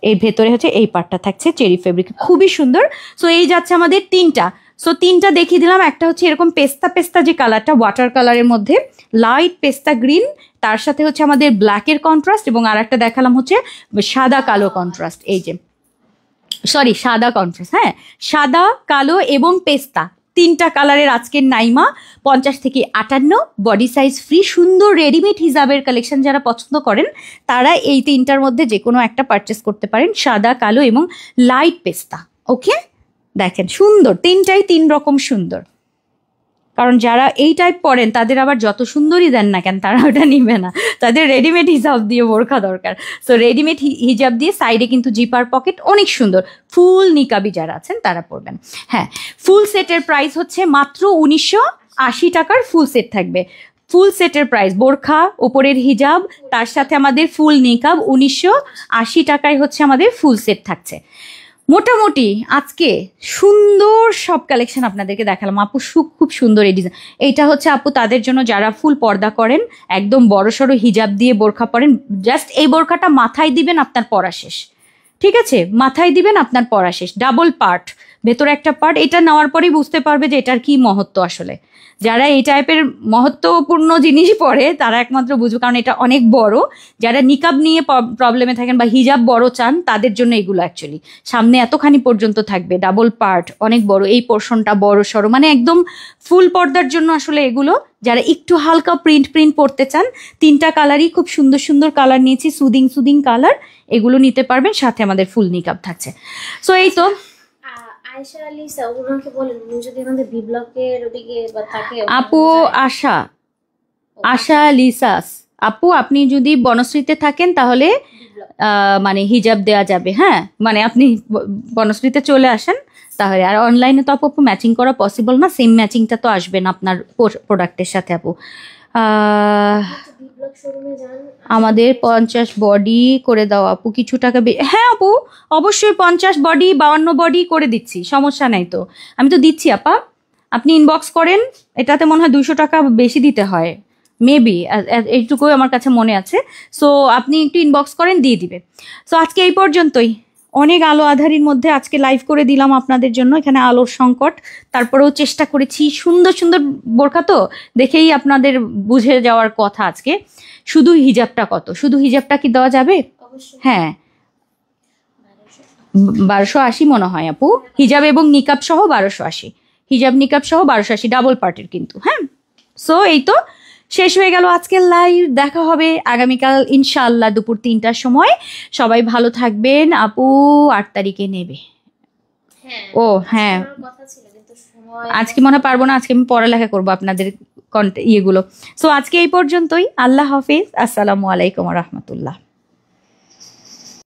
এর ভেতরে হচ্ছে এই পার্টটা থাকছে চেরি ফেব্রিক, খুবই সুন্দর। সো এই যাচ্ছে আমাদের তিনটা। সো তিনটা দেখিয়ে দিলাম, একটা হচ্ছে এরকম পেস্তা পেস্তা যে কালারটা, ওয়াটার কালারের মধ্যে লাইট পেস্তা গ্রিন, তার সাথে হচ্ছে আমাদের ব্ল্যাকের কন্ট্রাস্ট, এবং আর একটা দেখালাম হচ্ছে সাদা কালো কন্ট্রাস্ট, এই যে সরি সাদা কন্ট্রাস্ট, হ্যাঁ, সাদা কালো এবং পেস্তা, তিনটা কালারের আজকের নাইমা। 50 থেকে 58, বডি সাইজ ফ্রি, সুন্দর রেডিমেড হিজাবের কালেকশন যারা পছন্দ করেন তারা এই তিনটার মধ্যে যে কোনো একটা পারচেস করতে পারেন, সাদা কালো এবং লাইট পেস্তা। ওকে, দেখেন সুন্দর, তিনটাই তিন রকম সুন্দর, কারণ যারা এই টাইপ পরেন তাদের আবার যত সুন্দরই দেন না কেন তারা ওটা নিবে না, তাদের রেডিমেড হিজাব দিয়ে বোরখা দরকার। সো রেডিমেড হিজাব দিয়ে সাইডে কিন্তু জিপার পকেট, অনেক সুন্দর, ফুল নিকাবি যারা আছেন তারা পরবেন। হ্যাঁ, ফুল সেটের প্রাইস হচ্ছে মাত্র 1980 টাকার ফুল সেট থাকবে। ফুল সেটের প্রাইস, বোরখা, ওপরের হিজাব, তার সাথে আমাদের ফুল নিকাব, 1980 টাকায় হচ্ছে আমাদের ফুল সেট থাকছে। মোটামুটি আজকে সুন্দর সব কালেকশন আপনাদেরকে দেখালাম আপু, খুব সুন্দর এই ডিজাইন। এইটা হচ্ছে আপু তাদের জন্য যারা ফুল পর্দা করেন, একদম বড়সড় হিজাব দিয়ে বোরখা পরেন, জাস্ট এই বোরখাটা মাথায় দিবেন, আপনার পরা শেষ, ঠিক আছে, মাথায় দিবেন, আপনার পরা শেষ, ডাবল পার্ট, ভেতরে একটা পার্ট, এটা নেওয়ার পরেই বুঝতে পারবে যে এটার কি মহত্ব আসলে। যারা এই টাইপের মহত্বপূর্ণ জিনিস পরে তারা একমাত্র বুঝবে, কারণ এটা অনেক বড়, যারা নিকাব নিয়ে প্রবলেমে থাকেন বা হিজাব বড় চান তাদের জন্য এগুলো অ্যাকচুয়ালি, সামনে এতখানি পর্যন্ত থাকবে, ডাবল পার্ট, অনেক বড়, এই পোর্শনটা বড় সড়ো, মানে একদম ফুল পর্দার জন্য আসলে এগুলো। যারা একটু হালকা প্রিন্ট পরতে চান, তিনটা কালারই খুব সুন্দর সুন্দর কালার নিয়েছি, সুদিং কালার, এগুলো নিতে পারবেন, সাথে আমাদের ফুল নিকাব থাকছে। সো এই তো আয়েশা আলিসা, ওনাকে বলেন উনি যদি আমাদের বি ব্লকের ওদিকে বা থাকে। আপু আশা লিসাস আপু, আপনি যদি বনশ্রীতে থাকেন তাহলে মানে হিজাব দেওয়া যাবে, হ্যাঁ, মানে আপনি বনশ্রীতে চলে আসেন তাহলে। আর অনলাইনে তো আপু ম্যাচিং করা পসিবল না, সেম ম্যাচিংটা তো আসবে না আপনার প্রোডাক্টের সাথে আপু। প্রোডাক্ট শোরুমে যান। আমাদের 50 বডি করে দাও আপু, কিছু টাকা হ্যাঁ আপু, অবশ্যই 50 বডি 52 বডি করে দিচ্ছি, সমস্যা নাই তো, আমি তো দিচ্ছি আপা। আপনি ইনবক্স করেন, এটাতে মনে হয় 200 টাকা বেশি দিতে হয় মেবি, এইটুকু আমার কাছে মনে আছে। সো আপনি একটু ইনবক্স করেন, দিয়ে দিবে। সো আজকে এই পর্যন্তই, অনেক আলো আধারির মধ্যে আজকে লাইভ করে দিলাম আপনাদের জন্য, এখানে আলোর সংকট, তারপরেও চেষ্টা করেছি, সুন্দর সুন্দর বোরখা তো দেখেই আপনাদের বুঝে যাওয়ার কথা আজকে। শুধু হিজাবটা কত, শুধু হিজাবটা কি দেওয়া যাবে? অবশ্যই। হ্যাঁ 1280 মনে হয় আপু, হিজাব এবং নিকাব সহ 1280, হিজাব নিকাব সহ 1280, ডাবল পার্টের কিন্তু। হ্যাঁ, সো এই তো শেষ হয়ে গেল আজকের লাইভ। দেখা হবে আগামীকাল ইনশাআল্লাহ দুপুর 3টার সময়। সবাই ভালো থাকবেন। আপু 8 তারিখে নেবে। হ্যাঁ ও হ্যাঁ, আমার কথা ছিল কিন্তু সময় আজকে মনে হয় পারবো না, আজকে আমি পড়ালেখা করবো আপনাদের ইয়েগুলো। সো আজকে এই পর্যন্তই, আল্লাহ হাফিজ, আসসালামু আলাইকুম রহমতুল্লাহ।